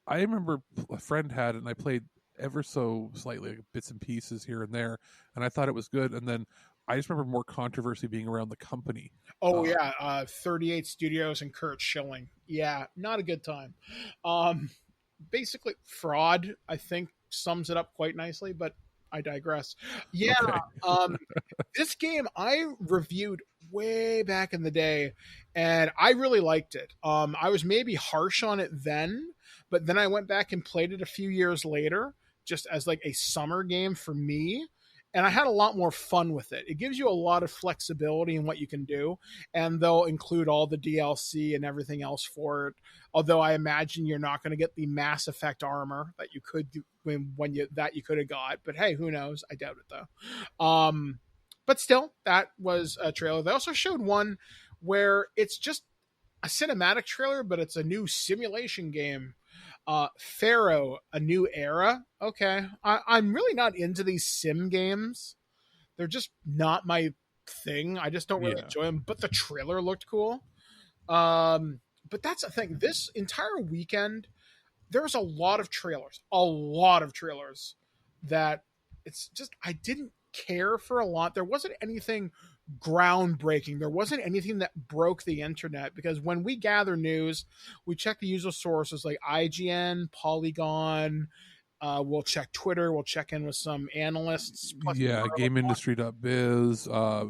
I remember a friend had it, and I played ever so slightly, like bits and pieces here and there, and I thought it was good. And then I just remember more controversy being around the company. 38 Studios and Kurt Schilling. Yeah, not a good time. Basically, fraud, I think, sums it up quite nicely, but I digress. Yeah, okay. This game I reviewed way back in the day, and I really liked it. I was maybe harsh on it then, but then I went back and played it a few years later, just as like a summer game for me. And I had a lot more fun with it. It gives you a lot of flexibility in what you can do, and they'll include all the DLC and everything else for it. Although I imagine you're not going to get the Mass Effect armor that you could do when you could have got. But hey, who knows? I doubt it though. But still, that was a trailer. They also showed one where it's just a cinematic trailer, but it's a new simulation game. Pharaoh, A New Era. Okay. I'm really not into these sim games. They're just not my thing. I just don't really enjoy them, but the trailer looked cool. But that's the thing. This entire weekend, there's a lot of trailers that it's just, I didn't care for a lot. There wasn't anything groundbreaking. There wasn't anything that broke the internet, because when we gather news, we check the usual sources like IGN, Polygon. We'll check Twitter. We'll check in with some analysts. Yeah, GameIndustry.biz,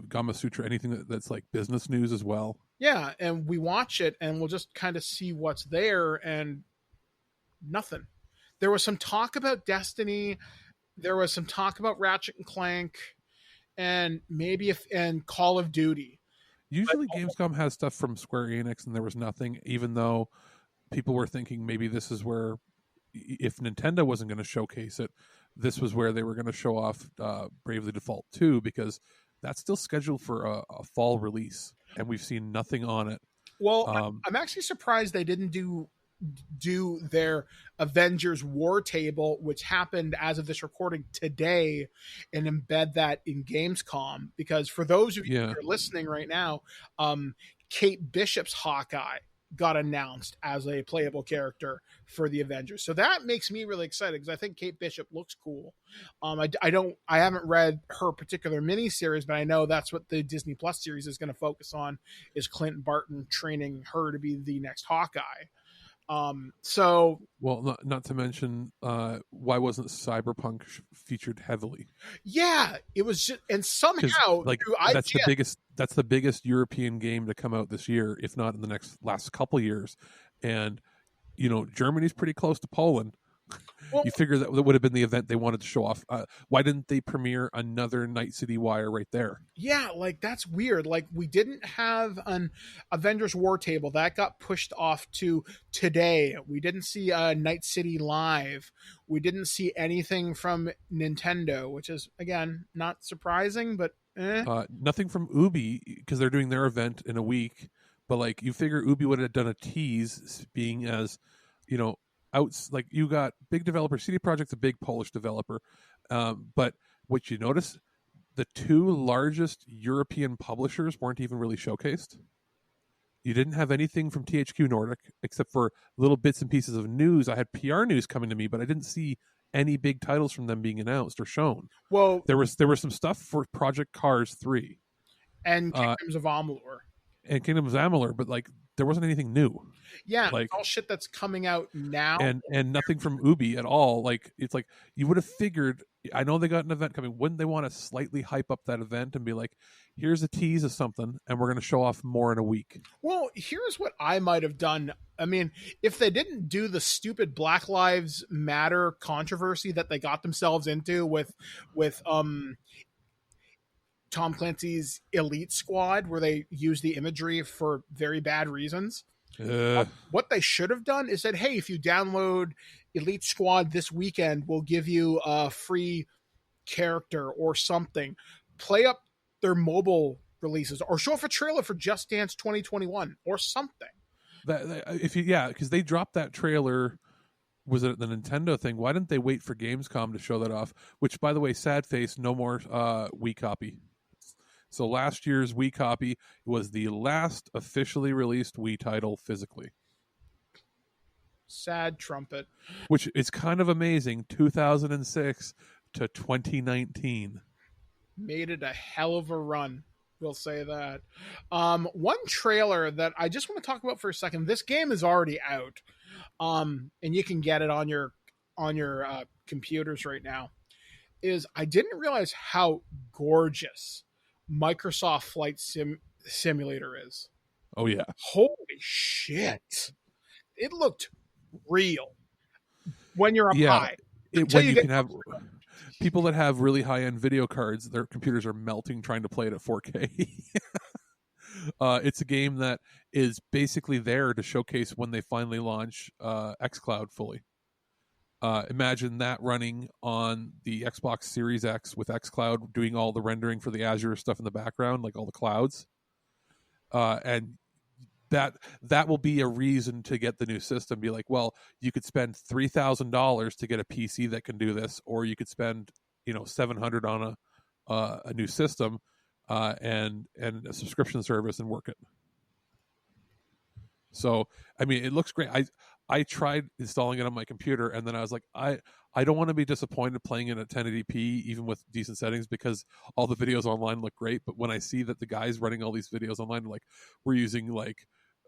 Gamma Sutra, anything that's like business news as well. Yeah, and we watch it and we'll just kind of see what's there, and nothing. There was some talk about Destiny. There was some talk about Ratchet and Clank, and and Call of Duty. Usually Gamescom has stuff from Square Enix, and there was nothing, even though people were thinking maybe this is where, if Nintendo wasn't going to showcase it, this was where they were going to show off Bravely Default 2, because that's still scheduled for a fall release, and we've seen nothing on it. Well, I'm actually surprised they didn't do their Avengers War Table, which happened as of this recording today, and embed that in Gamescom, because for those of you who are listening right now, Kate Bishop's Hawkeye got announced as a playable character for the Avengers. So that makes me really excited, because I think Kate Bishop looks cool. I haven't read her particular miniseries, but I know that's what the Disney Plus series is going to focus on, is Clint Barton training her to be the next Hawkeye. Well, not to mention, why wasn't Cyberpunk featured heavily? Yeah, it was just, and somehow like that's the biggest European game to come out this year, if not in the last couple years. And Germany's pretty close to Poland. Well, you figure that would have been the event they wanted to show off. Why didn't they premiere another Night City Wire right there? Yeah, like that's weird. Like we didn't have an Avengers War Table. That got pushed off to today. We didn't see Night City Live. We didn't see anything from Nintendo, which is, again, not surprising, but nothing from Ubi, because they're doing their event in a week. But like, you figure Ubi would have done a tease, being as, like you got big developer. CD Projekt's a big Polish developer, but what you notice, the two largest European publishers weren't even really showcased. You didn't have anything from THQ Nordic except for little bits and pieces of news. I had PR news coming to me, but I didn't see any big titles from them being announced or shown. Well, there was some stuff for Project Cars 3 and Kingdoms of Amalur, but like there wasn't anything new. Yeah, like all shit that's coming out now, and nothing from Ubi at all. Like, it's like you would have figured. I know they got an event coming. Wouldn't they want to slightly hype up that event and be like, "Here's a tease of something, and we're going to show off more in a week"? Well, here's what I might have done. I mean, if they didn't do the stupid Black Lives Matter controversy that they got themselves into with Tom Clancy's Elite Squad, where they use the imagery for very bad reasons. What they should have done is said, hey, if you download Elite Squad this weekend, we'll give you a free character or something. Play up their mobile releases, or show off a trailer for Just Dance 2021 or something. Because they dropped that trailer. Was it the Nintendo thing? Why didn't they wait for Gamescom to show that off? Which, by the way, sad face, no more Wii copy. So last year's Wii copy was the last officially released Wii title physically. Sad trumpet. Which is kind of amazing. 2006 to 2019. Made it a hell of a run. We'll say that. One trailer that I just want to talk about for a second. This game is already out, and you can get it on your computers right now. I didn't realize how gorgeous Microsoft Flight Simulator is. Oh yeah. Holy shit. It looked real when you're up high. When you can have people that have really high-end video cards, their computers are melting trying to play it at 4K. It's a game that is basically there to showcase when they finally launch xCloud fully. Imagine that running on the Xbox Series X with xCloud doing all the rendering for the Azure stuff in the background, like all the clouds. And that will be a reason to get the new system. Be like, well, you could spend $3,000 to get a PC that can do this, or you could spend $700 on a new system and a subscription service and work it. So I mean, it looks great. I tried installing it on my computer, and then I was like, I don't want to be disappointed playing it at 1080p, even with decent settings, because all the videos online look great. But when I see that the guys running all these videos online, like, we're using like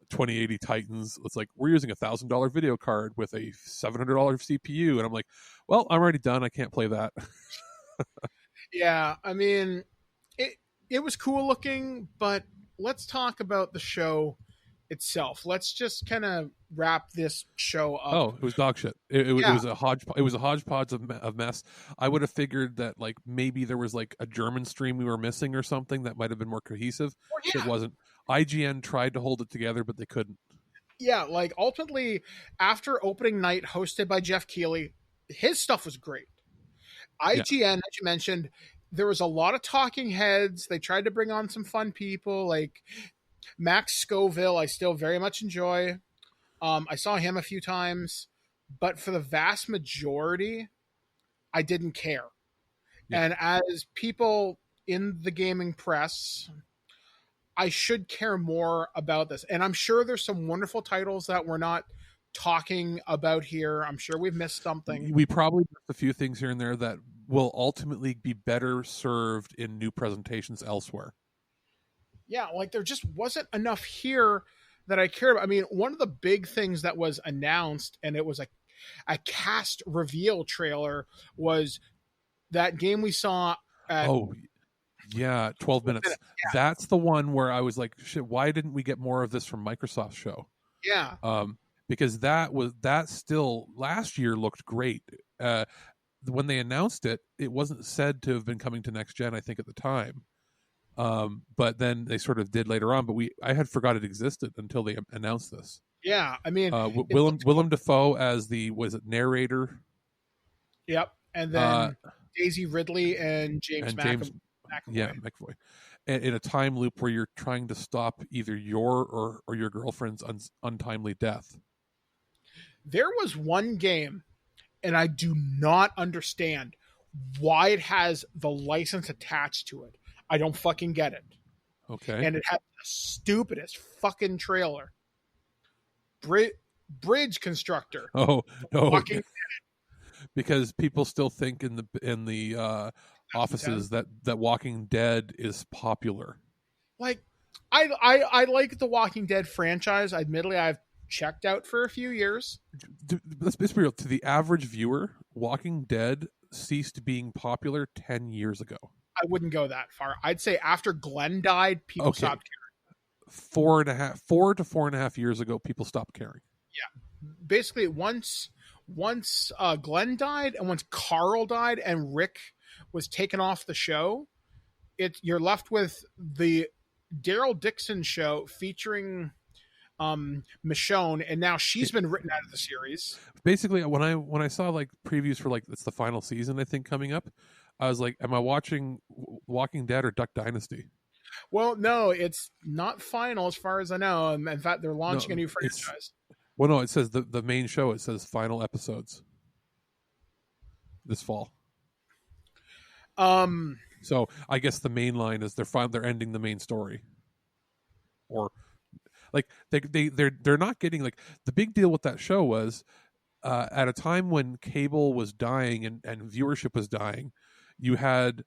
2080 Titans, it's like we're using $1,000 video card with a $700 CPU, and I'm like, well, I'm already done. I can't play that. Yeah, I mean, it was cool looking, but let's talk about the show itself. Let's just kind of wrap this show up. Oh, it was dog shit. It Yeah. was a hodgepodge of mess. I would have figured that like maybe there was like a German stream we were missing or something that might have been more cohesive. Yeah. It wasn't. IGN tried to hold it together, but they couldn't. Yeah, like ultimately, after opening night hosted by Jeff Keighley, his stuff was great. IGN, as you mentioned, there was a lot of talking heads. They tried to bring on some fun people like Max Scoville. I still very much enjoy. I saw him a few times, but for the vast majority, I didn't care. Yeah. And as people in the gaming press, I should care more about this. And I'm sure there's some wonderful titles that we're not talking about here. I'm sure we've missed something. We probably missed a few things here and there that will ultimately be better served in new presentations elsewhere. Yeah, like there just wasn't enough here that I cared about. I mean, one of the big things that was announced, and it was a cast reveal trailer, was that game we saw at... Oh, yeah, 12 minutes. Yeah. That's the one where I was like, shit, why didn't we get more of this from Microsoft's show? Yeah. Because that still last year looked great. When they announced it, it wasn't said to have been coming to next gen, I think, at the time. But then they sort of did later on. But I had forgot it existed until they announced this. Yeah, I mean, Willem Dafoe as the narrator. Yep, and then Daisy Ridley and James McAvoy. Yeah, McAvoy. In a time loop where you're trying to stop either your or your girlfriend's untimely death. There was one game, and I do not understand why it has the license attached to it. I don't fucking get it. Okay. And it had the stupidest fucking trailer. Bridge Constructor. Oh no! Because people still think in the offices that Walking Dead is popular. Like, I like the Walking Dead franchise. Admittedly, I've checked out for a few years. Let's be real. To the average viewer, Walking Dead ceased being popular 10 years ago. I wouldn't go that far. I'd say after Glenn died, people stopped caring. 4 to 4.5 years ago, people stopped caring. Yeah. Basically, once Glenn died and once Carl died and Rick was taken off the show, you're left with the Daryl Dixon show featuring Michonne, and now she's been written out of the series. Basically, when I saw like previews for like it's the final season, I think, coming up, I was like, am I watching Walking Dead or Duck Dynasty? Well, no, it's not final as far as I know. In fact, they're launching a new franchise. Well, no, it says the main show. It says final episodes this fall. So I guess the main line is they're ending the main story, or like they're not getting like the big deal with that show was at a time when cable was dying and viewership was dying, you had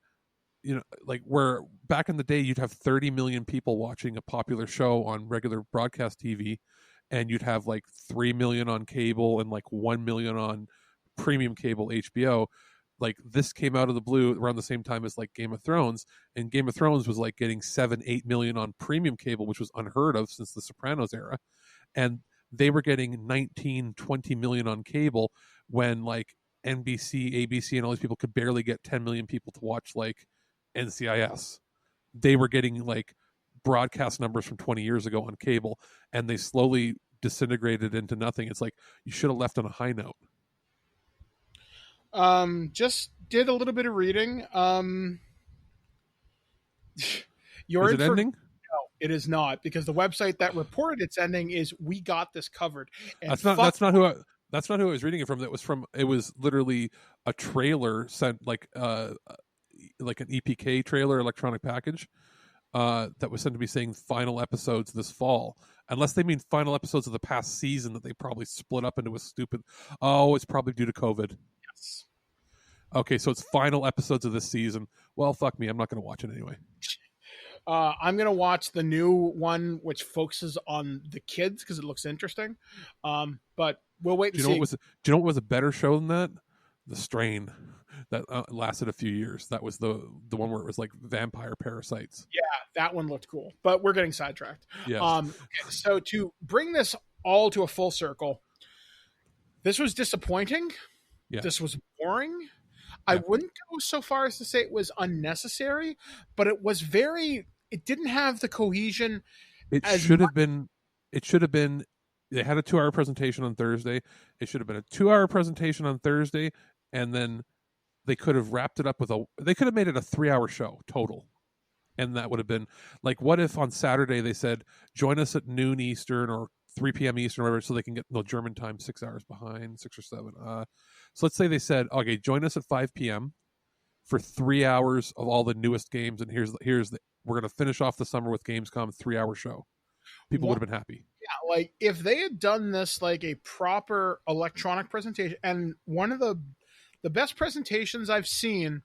like where back in the day you'd have 30 million people watching a popular show on regular broadcast TV, and you'd have like 3 million on cable and like 1 million on premium cable HBO. Like this came out of the blue around the same time as like Game of Thrones, and Game of Thrones was like getting 7-8 million on premium cable, which was unheard of since the Sopranos era, and they were getting 19-20 million on cable when like NBC, ABC, and all these people could barely get 10 million people to watch like NCIS. They were getting like broadcast numbers from 20 years ago on cable, and they slowly disintegrated into nothing. It's like you should have left on a high note. Just did a little bit of reading. Is it ending? No, it is not, because the website that reported its ending is We Got This Covered. And that's not who I was reading it from. It was literally a trailer sent like an EPK trailer, electronic package, that was sent to me saying final episodes this fall. Unless they mean final episodes of the past season that they probably split up into a stupid. Oh, it's probably due to COVID. Yes. Okay, so it's final episodes of this season. Well, fuck me, I'm not going to watch it anyway. I'm gonna watch the new one, which focuses on the kids because it looks interesting. But we'll wait and see. Do you know what was a better show than that? The Strain, that lasted a few years. That was the one where it was like vampire parasites. Yeah, that one looked cool. But we're getting sidetracked. Yes. Okay, so to bring this all to a full circle, this was disappointing. Yeah. This was boring. I wouldn't go so far as to say it was unnecessary, but it was very. It didn't have the cohesion. It should have been. It should have been. They had a 2-hour presentation on Thursday. It should have been a 2-hour presentation on Thursday, and then they could have wrapped it up with a. They could have made it a 3-hour show total, and that would have been like, what if on Saturday they said, join us at noon Eastern or 3 p.m. Eastern, or whatever, so they can get German time 6 hours behind, 6 or 7. So let's say they said, okay, join us at 5 p.m. for 3 hours of all the newest games, and here's the we're going to finish off the summer with Gamescom 3-hour show. People would have been happy. Yeah, like if they had done this like a proper electronic presentation, and one of the best presentations I've seen,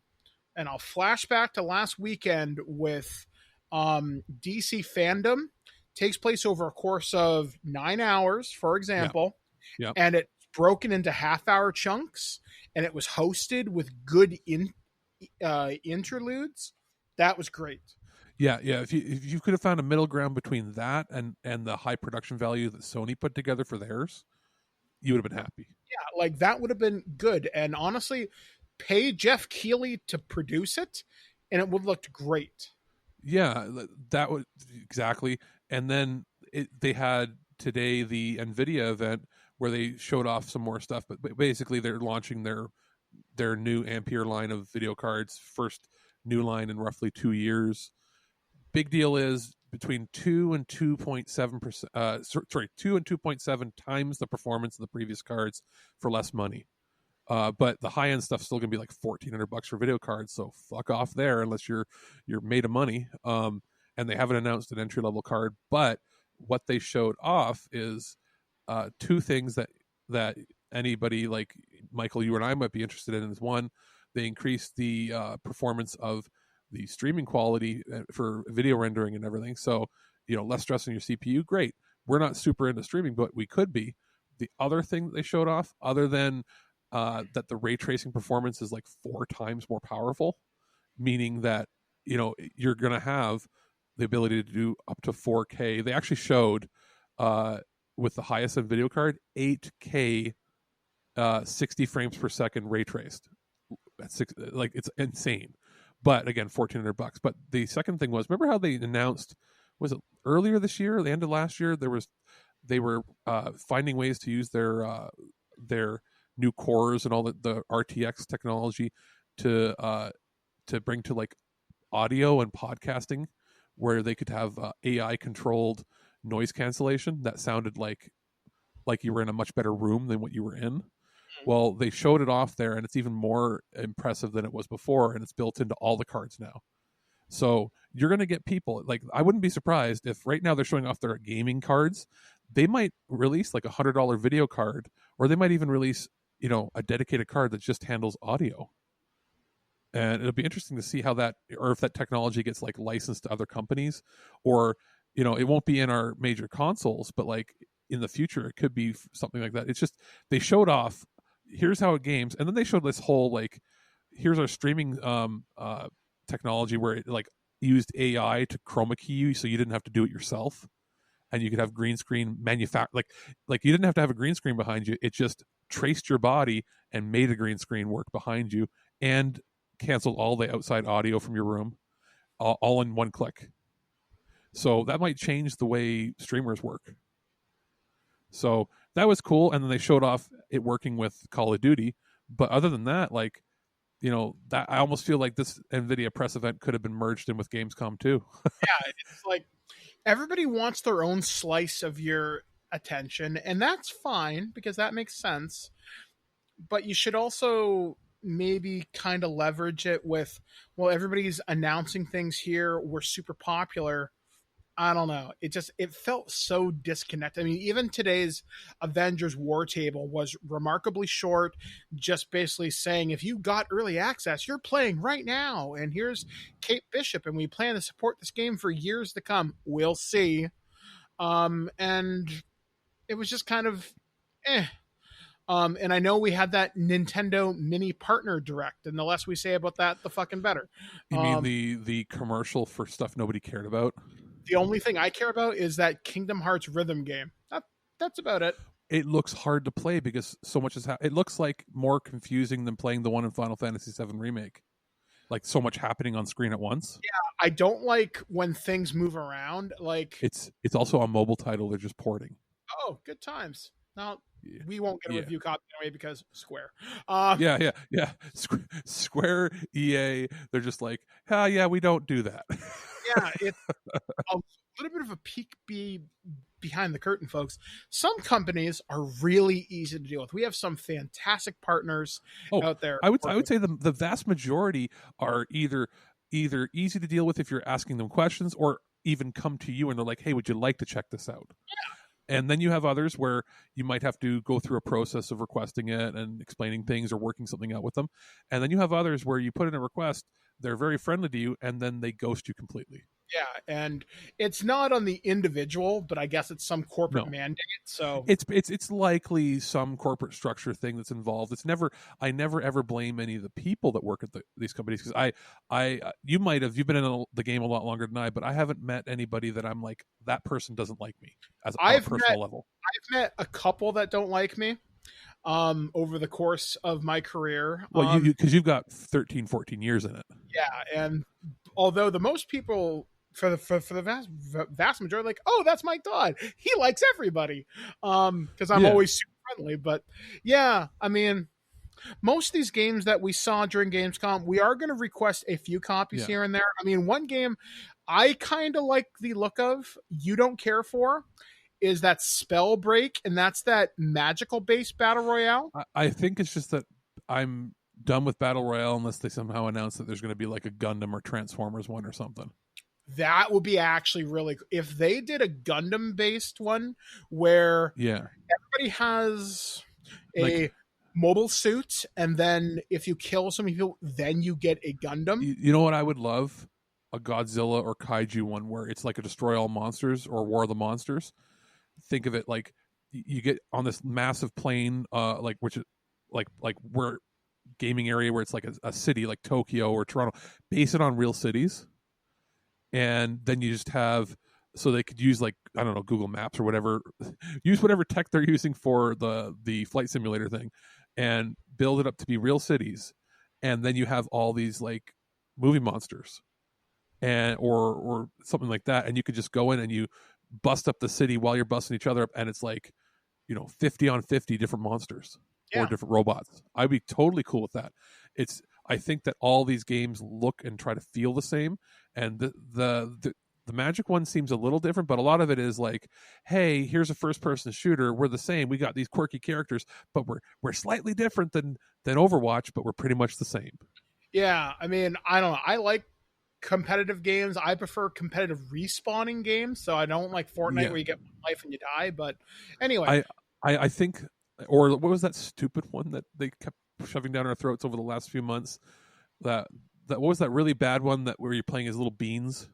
and I'll flash back to last weekend with DC Fandom, takes place over a course of 9 hours, for example, and it's broken into half-hour chunks, and it was hosted with good interludes. That was great. Yeah. If you could have found a middle ground between that and the high production value that Sony put together for theirs, you would have been happy. Yeah, like that would have been good. And honestly, pay Jeff Keighley to produce it, and it would have looked great. Yeah, that would exactly. And then they had today the Nvidia event where they showed off some more stuff. But basically, they're launching their new Ampere line of video cards, first new line in roughly 2 years. Big deal is between 2 and 2.7%. 2 and 2.7 times the performance of the previous cards for less money. But the high end stuff's still gonna be like $1,400 for video cards. So fuck off there unless you're made of money. And they haven't announced an entry level card. But what they showed off is two things that anybody like Michael, you and I might be interested in. Is one, they increased the performance of the streaming quality for video rendering and everything. So, less stress on your CPU. Great. We're not super into streaming, but we could be. The other thing that they showed off, other than that the ray tracing performance is like 4 times more powerful, meaning that, you're going to have the ability to do up to 4K. They actually showed with the highest end video card, 8K 60 frames per second ray traced. That's it's insane. But again, $1,400. But the second thing was, remember how they announced, was it earlier this year or the end of last year? They were finding ways to use their new cores and all the RTX technology to bring to like audio and podcasting, where they could have AI controlled noise cancellation that sounded like you were in a much better room than what you were in. Well, they showed it off there, and it's even more impressive than it was before, and it's built into all the cards now. So you're going to get people, like, I wouldn't be surprised if right now they're showing off their gaming cards. They might release like $100 video card, or they might even release, a dedicated card that just handles audio. And it'll be interesting to see how that, or if that technology gets like licensed to other companies, or, it won't be in our major consoles, but like in the future, it could be something like that. It's just, they showed off, here's how it games, and then they showed this whole like, here's our streaming technology where it like used AI to chroma key you, so you didn't have to do it yourself, and you could have green screen like you didn't have to have a green screen behind you. It just traced your body and made a green screen work behind you and canceled all the outside audio from your room, all in one click. So that might change the way streamers work. So that was cool. And then they showed off it working with Call of Duty. But other than that, like, that I almost feel like this NVIDIA press event could have been merged in with Gamescom too. Yeah, it's like everybody wants their own slice of your attention, and that's fine because that makes sense. But you should also maybe kind of leverage it with, well, everybody's announcing things here. We're super popular. I don't know. It felt so disconnected. I mean, even today's Avengers War Table was remarkably short, just basically saying if you got early access, you're playing right now. And here's Kate Bishop, and we plan to support this game for years to come. We'll see. And it was just kind of and I know we had that Nintendo Mini Partner Direct, and the less we say about that, the fucking better. You mean the commercial for stuff nobody cared about? The only thing I care about is that Kingdom Hearts rhythm game. That's about it. It looks hard to play because so much is it looks like more confusing than playing the one in Final Fantasy VII Remake. Like so much happening on screen at once. Yeah, I don't like when things move around. Like it's also a mobile title. They're just porting. Oh, good times. Now we won't get a review copy anyway because Square. Yeah. Square, EA. They're just like, yeah, we don't do that. Yeah, it's a little bit of a peek behind the curtain, folks. Some companies are really easy to deal with. We have some fantastic partners out there. I would say the vast majority are either easy to deal with if you're asking them questions, or even come to you and they're like, hey, would you like to check this out? Yeah. And then you have others where you might have to go through a process of requesting it and explaining things or working something out with them. And then you have others where you put in a request, they're very friendly to you, and then they ghost you completely. Yeah, and it's not on the individual, but I guess it's some corporate mandate. So it's likely some corporate structure thing that's involved. I never ever blame any of the people that work at these companies, because you've been in the game a lot longer than I, but I haven't met anybody that I'm like, that person doesn't like me on a personal level. I've met a couple that don't like me over the course of my career. Well, because you've got 13, 14 years in it. Yeah, and although the most people for the vast majority, like, oh, that's Mike Dodd, he likes everybody, because I'm always super friendly. But yeah, I mean, most of these games that we saw during Gamescom, we are going to request a few copies here and there. I mean, one game I kind of like the look of, you don't care for, is that Spellbreak, and that's that magical based battle royale. I think it's just that I'm done with battle royale unless they somehow announce that there's going to be like a Gundam or Transformers one or something. That would be actually really cool. If they did a Gundam based one where everybody has a mobile suit, and then if you kill some people, then you get a Gundam. You know what I would love? A Godzilla or Kaiju one where it's like a Destroy All Monsters or War of the Monsters. Think of it like you get on this massive plane, which is like where gaming area where it's like a city like Tokyo or Toronto, base it on real cities. And then you just have, so they could use like, I don't know, Google Maps or whatever, use whatever tech they're using for the flight simulator thing, and build it up to be real cities. And then you have all these like movie monsters and or something like that. And you could just go in and you bust up the city while you're busting each other up. And it's like, 50 on 50 different monsters or different robots. I'd be totally cool with that. I think that all these games look and try to feel the same, and the Magic one seems a little different, but a lot of it is like, hey, here's a first-person shooter. We're the same. We got these quirky characters, but we're slightly different than Overwatch, but we're pretty much the same. Yeah, I mean, I don't know. I like competitive games. I prefer competitive respawning games, so I don't like Fortnite where you get one life and you die. But anyway, I think, or what was that stupid one that they kept shoving down our throats over the last few months? That what was that really bad one that where you're playing as little beans?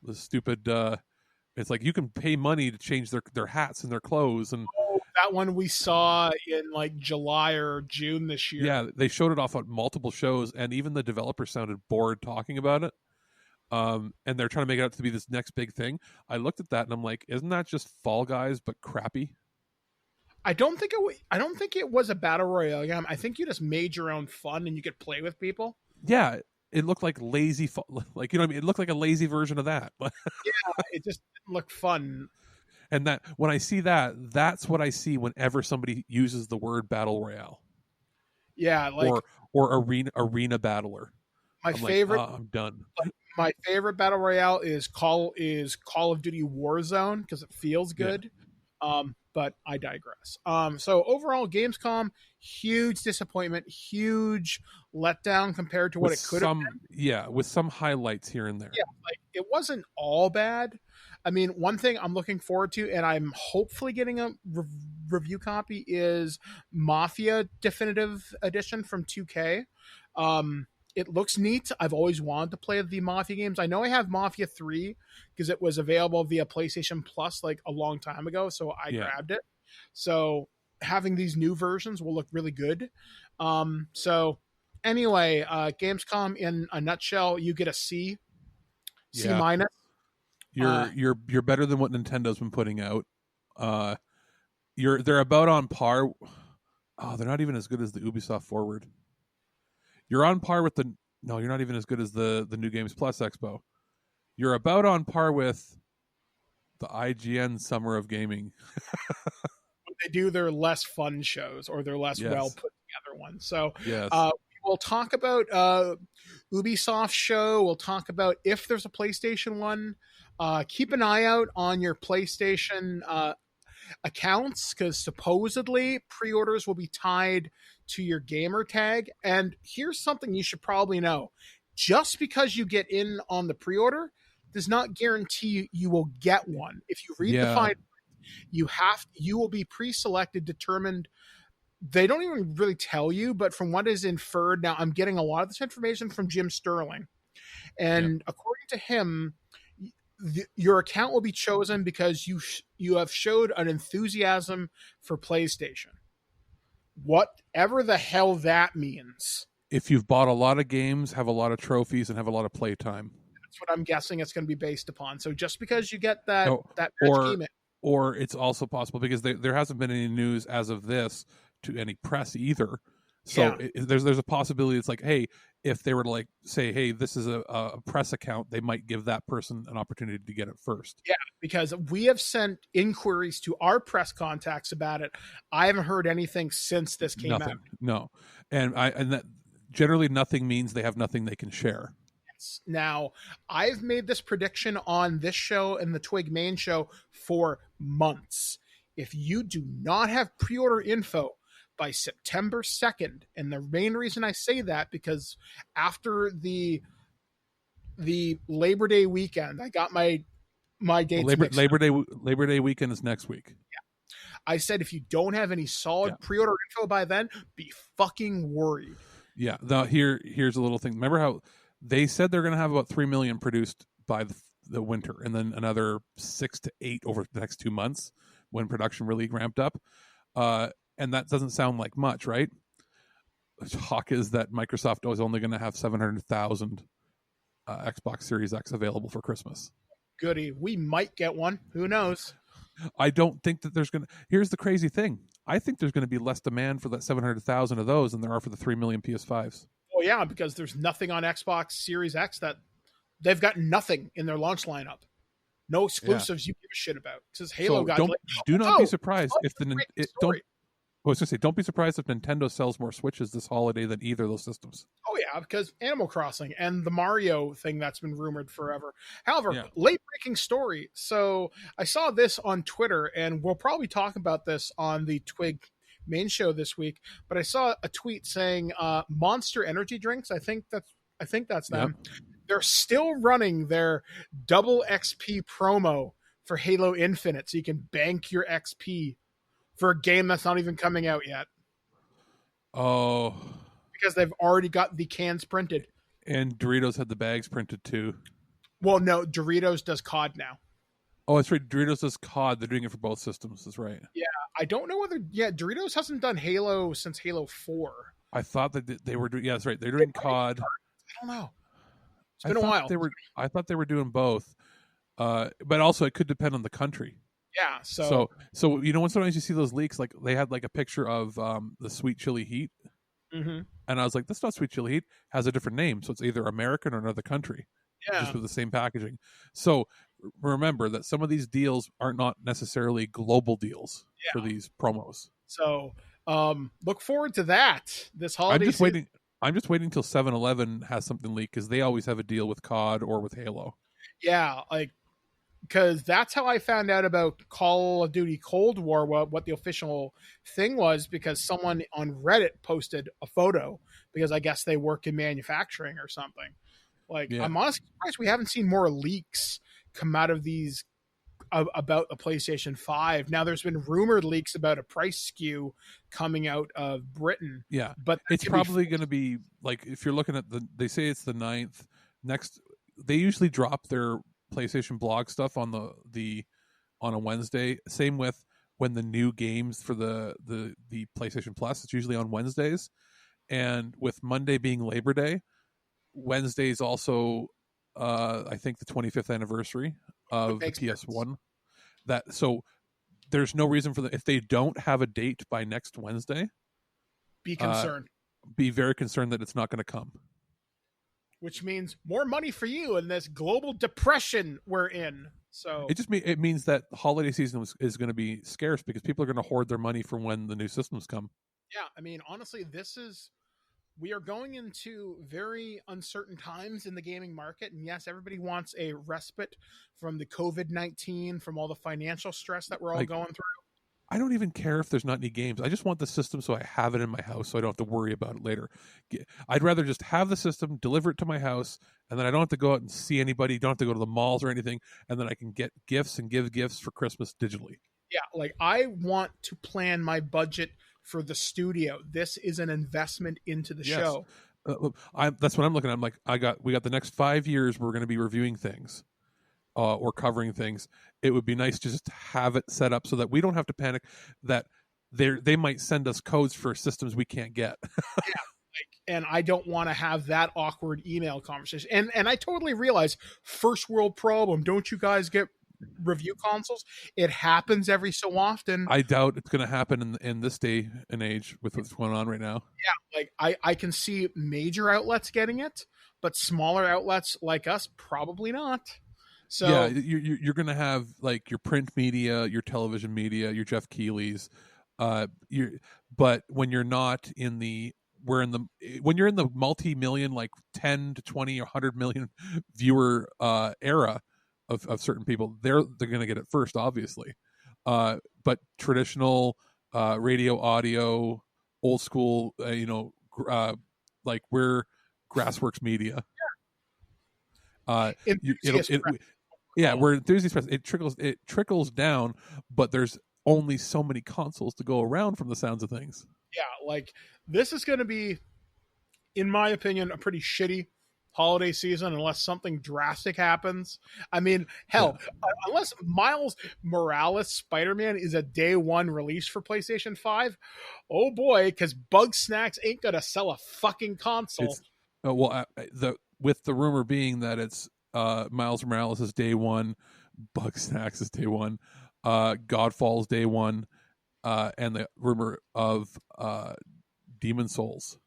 The stupid it's like you can pay money to change their hats and their clothes, and that one we saw in like July or June this year. Yeah, they showed it off on multiple shows, and even the developer sounded bored talking about it. And they're trying to make it out to be this next big thing. I looked at that and I'm like, isn't that just Fall Guys but crappy? I don't think it was a battle royale game. I think you just made your own fun and you could play with people. Yeah, it looked like lazy, like, what I mean? It looked like a lazy version of that. Yeah, it just didn't look fun. And that when I see that, that's what I see whenever somebody uses the word battle royale. Yeah, like or arena battler. I'm favorite. I'm done. My favorite battle royale is Call of Duty Warzone because it feels good. Yeah. But I digress. So overall, Gamescom, huge disappointment, huge letdown compared to what it could have been. Yeah, with some highlights here and there. Yeah, like it wasn't all bad. I mean, one thing I'm looking forward to, and I'm hopefully getting a review copy, is Mafia Definitive Edition from 2K. It looks neat. I've always wanted to play the Mafia games. I know I have Mafia 3 because it was available via PlayStation Plus like a long time ago, so I grabbed it. So having these new versions will look really good. So anyway, Gamescom in a nutshell, you get a C minus. You're better than what Nintendo's been putting out. They're about on par. Oh, they're not even as good as the Ubisoft Forward. You're on par with no, you're not even as good as the New Games Plus Expo. You're about on par with the IGN Summer of Gaming. They do their less fun shows or their less well put together ones. So we'll talk about Ubisoft show. We'll talk about if there's a PlayStation one. Keep an eye out on your PlayStation accounts, because supposedly pre-orders will be tied to your gamer tag. And here's something you should probably know. Just because you get in on the pre-order does not guarantee you will get one. If you read the fine print, you will be pre-selected, determined. They don't even really tell you, but from what is inferred, now I'm getting a lot of this information from Jim Sterling. And according to him, your account will be chosen because you have showed an enthusiasm for PlayStation. Whatever the hell that means. If you've bought a lot of games, have a lot of trophies, and have a lot of playtime. That's what I'm guessing it's going to be based upon. So just because you get that game, or it's also possible, because there hasn't been any news as of this to any press either. So there's a possibility it's like, hey, if they were to like say, hey, this is a press account, they might give that person an opportunity to get it first. Yeah, because we have sent inquiries to our press contacts about it. I haven't heard anything since this came out. No, and that generally nothing means they have nothing they can share. Now, I've made this prediction on this show and the Twig Main show for months. If you do not have pre-order info by September 2nd, and the main reason I say that, because after the Labor Day weekend, I got my dates mixed up. Labor Day weekend is next week. Yeah. I said if you don't have any solid pre-order info by then, be fucking worried. Yeah. Now here's a little thing. Remember how they said they're going to have about 3 million produced by the winter, and then another 6 to 8 over the next 2 months when production really ramped up. And that doesn't sound like much, right? The talk is that Microsoft was only going to have 700,000 Xbox Series X available for Christmas. Goody. We might get one. Who knows? I don't think that there's going to... Here's the crazy thing. I think there's going to be less demand for that 700,000 of those than there are for the 3 million PS5s. Oh, yeah, because there's nothing on Xbox Series X that... They've got nothing in their launch lineup. No exclusives you give a shit about. Because Halo got... Do not be surprised if I was going to say, don't be surprised if Nintendo sells more Switches this holiday than either of those systems. Oh, yeah, because Animal Crossing and the Mario thing that's been rumored forever. However, late-breaking story. So I saw this on Twitter, and we'll probably talk about this on the Twig main show this week, but I saw a tweet saying Monster Energy drinks, I think that's them. Yep. They're still running their double XP promo for Halo Infinite, so you can bank your XP for a game that's not even coming out yet. Oh. Because they've already got the cans printed. And Doritos had the bags printed too. Well, no, Doritos does COD now. Oh, that's right. Doritos does COD. They're doing it for both systems. That's right. Yeah, I don't know whether... Yeah, Doritos hasn't done Halo since Halo 4. I thought that they were doing... Yeah, that's right. They're doing COD. I don't know. It's been a while. I thought they were doing both. But also, it could depend on the country. Yeah, so you know, when sometimes you see those leaks, like they had like a picture of the Sweet Chili Heat, and I was like, "That's not Sweet Chili Heat. It has a different name, so it's either American or another country, just with the same packaging." So remember that some of these deals are not necessarily global deals for these promos. So look forward to that this holiday. I'm just waiting until 7-Eleven has something leaked, because they always have a deal with COD or with Halo. Yeah, because that's how I found out about Call of Duty Cold War, what the official thing was, because someone on Reddit posted a photo, because I guess they work in manufacturing or something. I'm honestly surprised we haven't seen more leaks come out of these about the PlayStation 5. Now, there's been rumored leaks about a price skew coming out of Britain. Yeah, but it's probably going to be like, if you're looking at they say it's the 9th. They usually drop their PlayStation blog stuff on on a Wednesday. Same with when the new games for the PlayStation Plus, it's usually on Wednesdays. And with Monday being Labor Day, Wednesday is also I think the 25th anniversary of the PS1. So there's no reason for if they don't have a date by next Wednesday, be concerned. Be very concerned that it's not going to come. Which means more money for you in this global depression we're in. So it means that the holiday season is going to be scarce because people are going to hoard their money for when the new systems come. Yeah, I mean, honestly, we are going into very uncertain times in the gaming market. And yes, everybody wants a respite from the COVID-19, from all the financial stress that we're all going through. I don't even care if there's not any games. I just want the system so I have it in my house so I don't have to worry about it later. I'd rather just have the system, deliver it to my house, and then I don't have to go out and see anybody, don't have to go to the malls or anything, and then I can get gifts and give gifts for Christmas digitally. Yeah, like I want to plan my budget for the studio. This is an investment into the show. That's what I'm looking at. I'm like, we got the next 5 years we're going to be reviewing things. Or covering things. It would be nice to just have it set up so that we don't have to panic that they might send us codes for systems we can't get. And I don't want to have that awkward email conversation. And I totally realize first world problem. Don't you guys get review consoles? It happens every so often. I doubt it's going to happen in this day and age with what's going on right now. Yeah, like I can see major outlets getting it, but smaller outlets like us probably not. So yeah, you're going to have like your print media, your television media, your Jeff Keighley's, but when you're not when you're in the multi-million, like 10 to 20 or 100 million viewer era of certain people, they're going to get it first, obviously. But traditional radio, audio, old school, like we're Grassworks Media. We're enthusiast press. It trickles down, but there's only so many consoles to go around from the sounds of things. Yeah, like this is going to be, in my opinion, a pretty shitty holiday season unless something drastic happens. I mean, hell, unless Miles Morales Spider-Man is a day one release for PlayStation 5, oh boy, because Bug Snacks ain't going to sell a fucking console. With the rumor being that it's Miles Morales is day one, Bug Snacks is day one, Godfall's day one, and the rumor of Demon Souls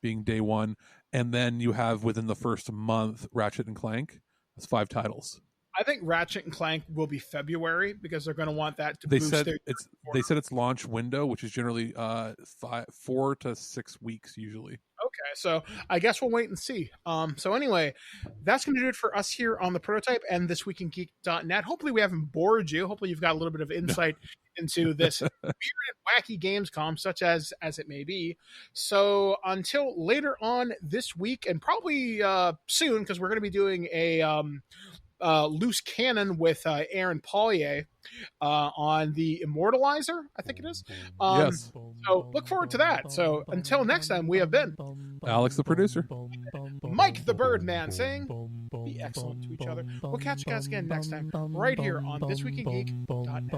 being day one, and then you have within the first month Ratchet and Clank. That's 5 titles. I think Ratchet and Clank will be February because they're going to want that to boost their. They said its launch window, which is generally 4 to 6 weeks usually. Okay, so I guess we'll wait and see. So anyway, that's going to do it for us here on the Prototype and ThisWeekInGeek.net. Hopefully we haven't bored you. Hopefully you've got a little bit of insight into this weird and wacky Gamescom, such as it may be. So until later on this week, and probably soon, because we're going to be doing a loose cannon with Aaron Paulier on the Immortalizer, I think it is. Yes. So look forward to that. So until next time, we have been Alex, the producer, Mike, the Birdman, saying be excellent to each other. We'll catch you guys again next time, right here on ThisWeekInGeek.net.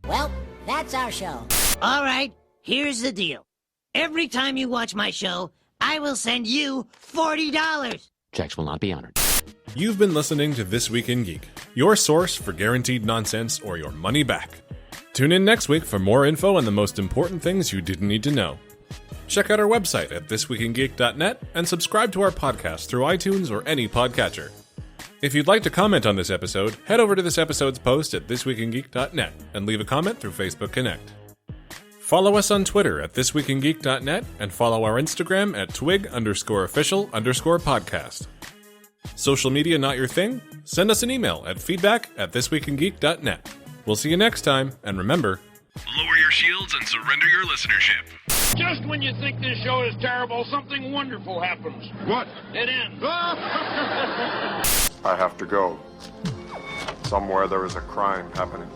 Well, that's our show. All right, here's the deal. Every time you watch my show, I will send you $40. Checks will not be honored. You've been listening to This Week in Geek, your source for guaranteed nonsense or your money back. Tune in next week for more info on the most important things you didn't need to know. Check out our website at thisweekingeek.net and subscribe to our podcast through iTunes or any podcatcher. If you'd like to comment on this episode, head over to this episode's post at thisweekingeek.net and leave a comment through Facebook Connect. Follow us on Twitter at thisweekingeek.net and follow our Instagram at twig_official_podcast. Social media not your thing? Send us an email at feedback@thisweekingeek.net. We'll see you next time, and remember, lower your shields and surrender your listenership. Just when you think this show is terrible, something wonderful happens. What? It ends. I have to go. Somewhere there is a crime happening.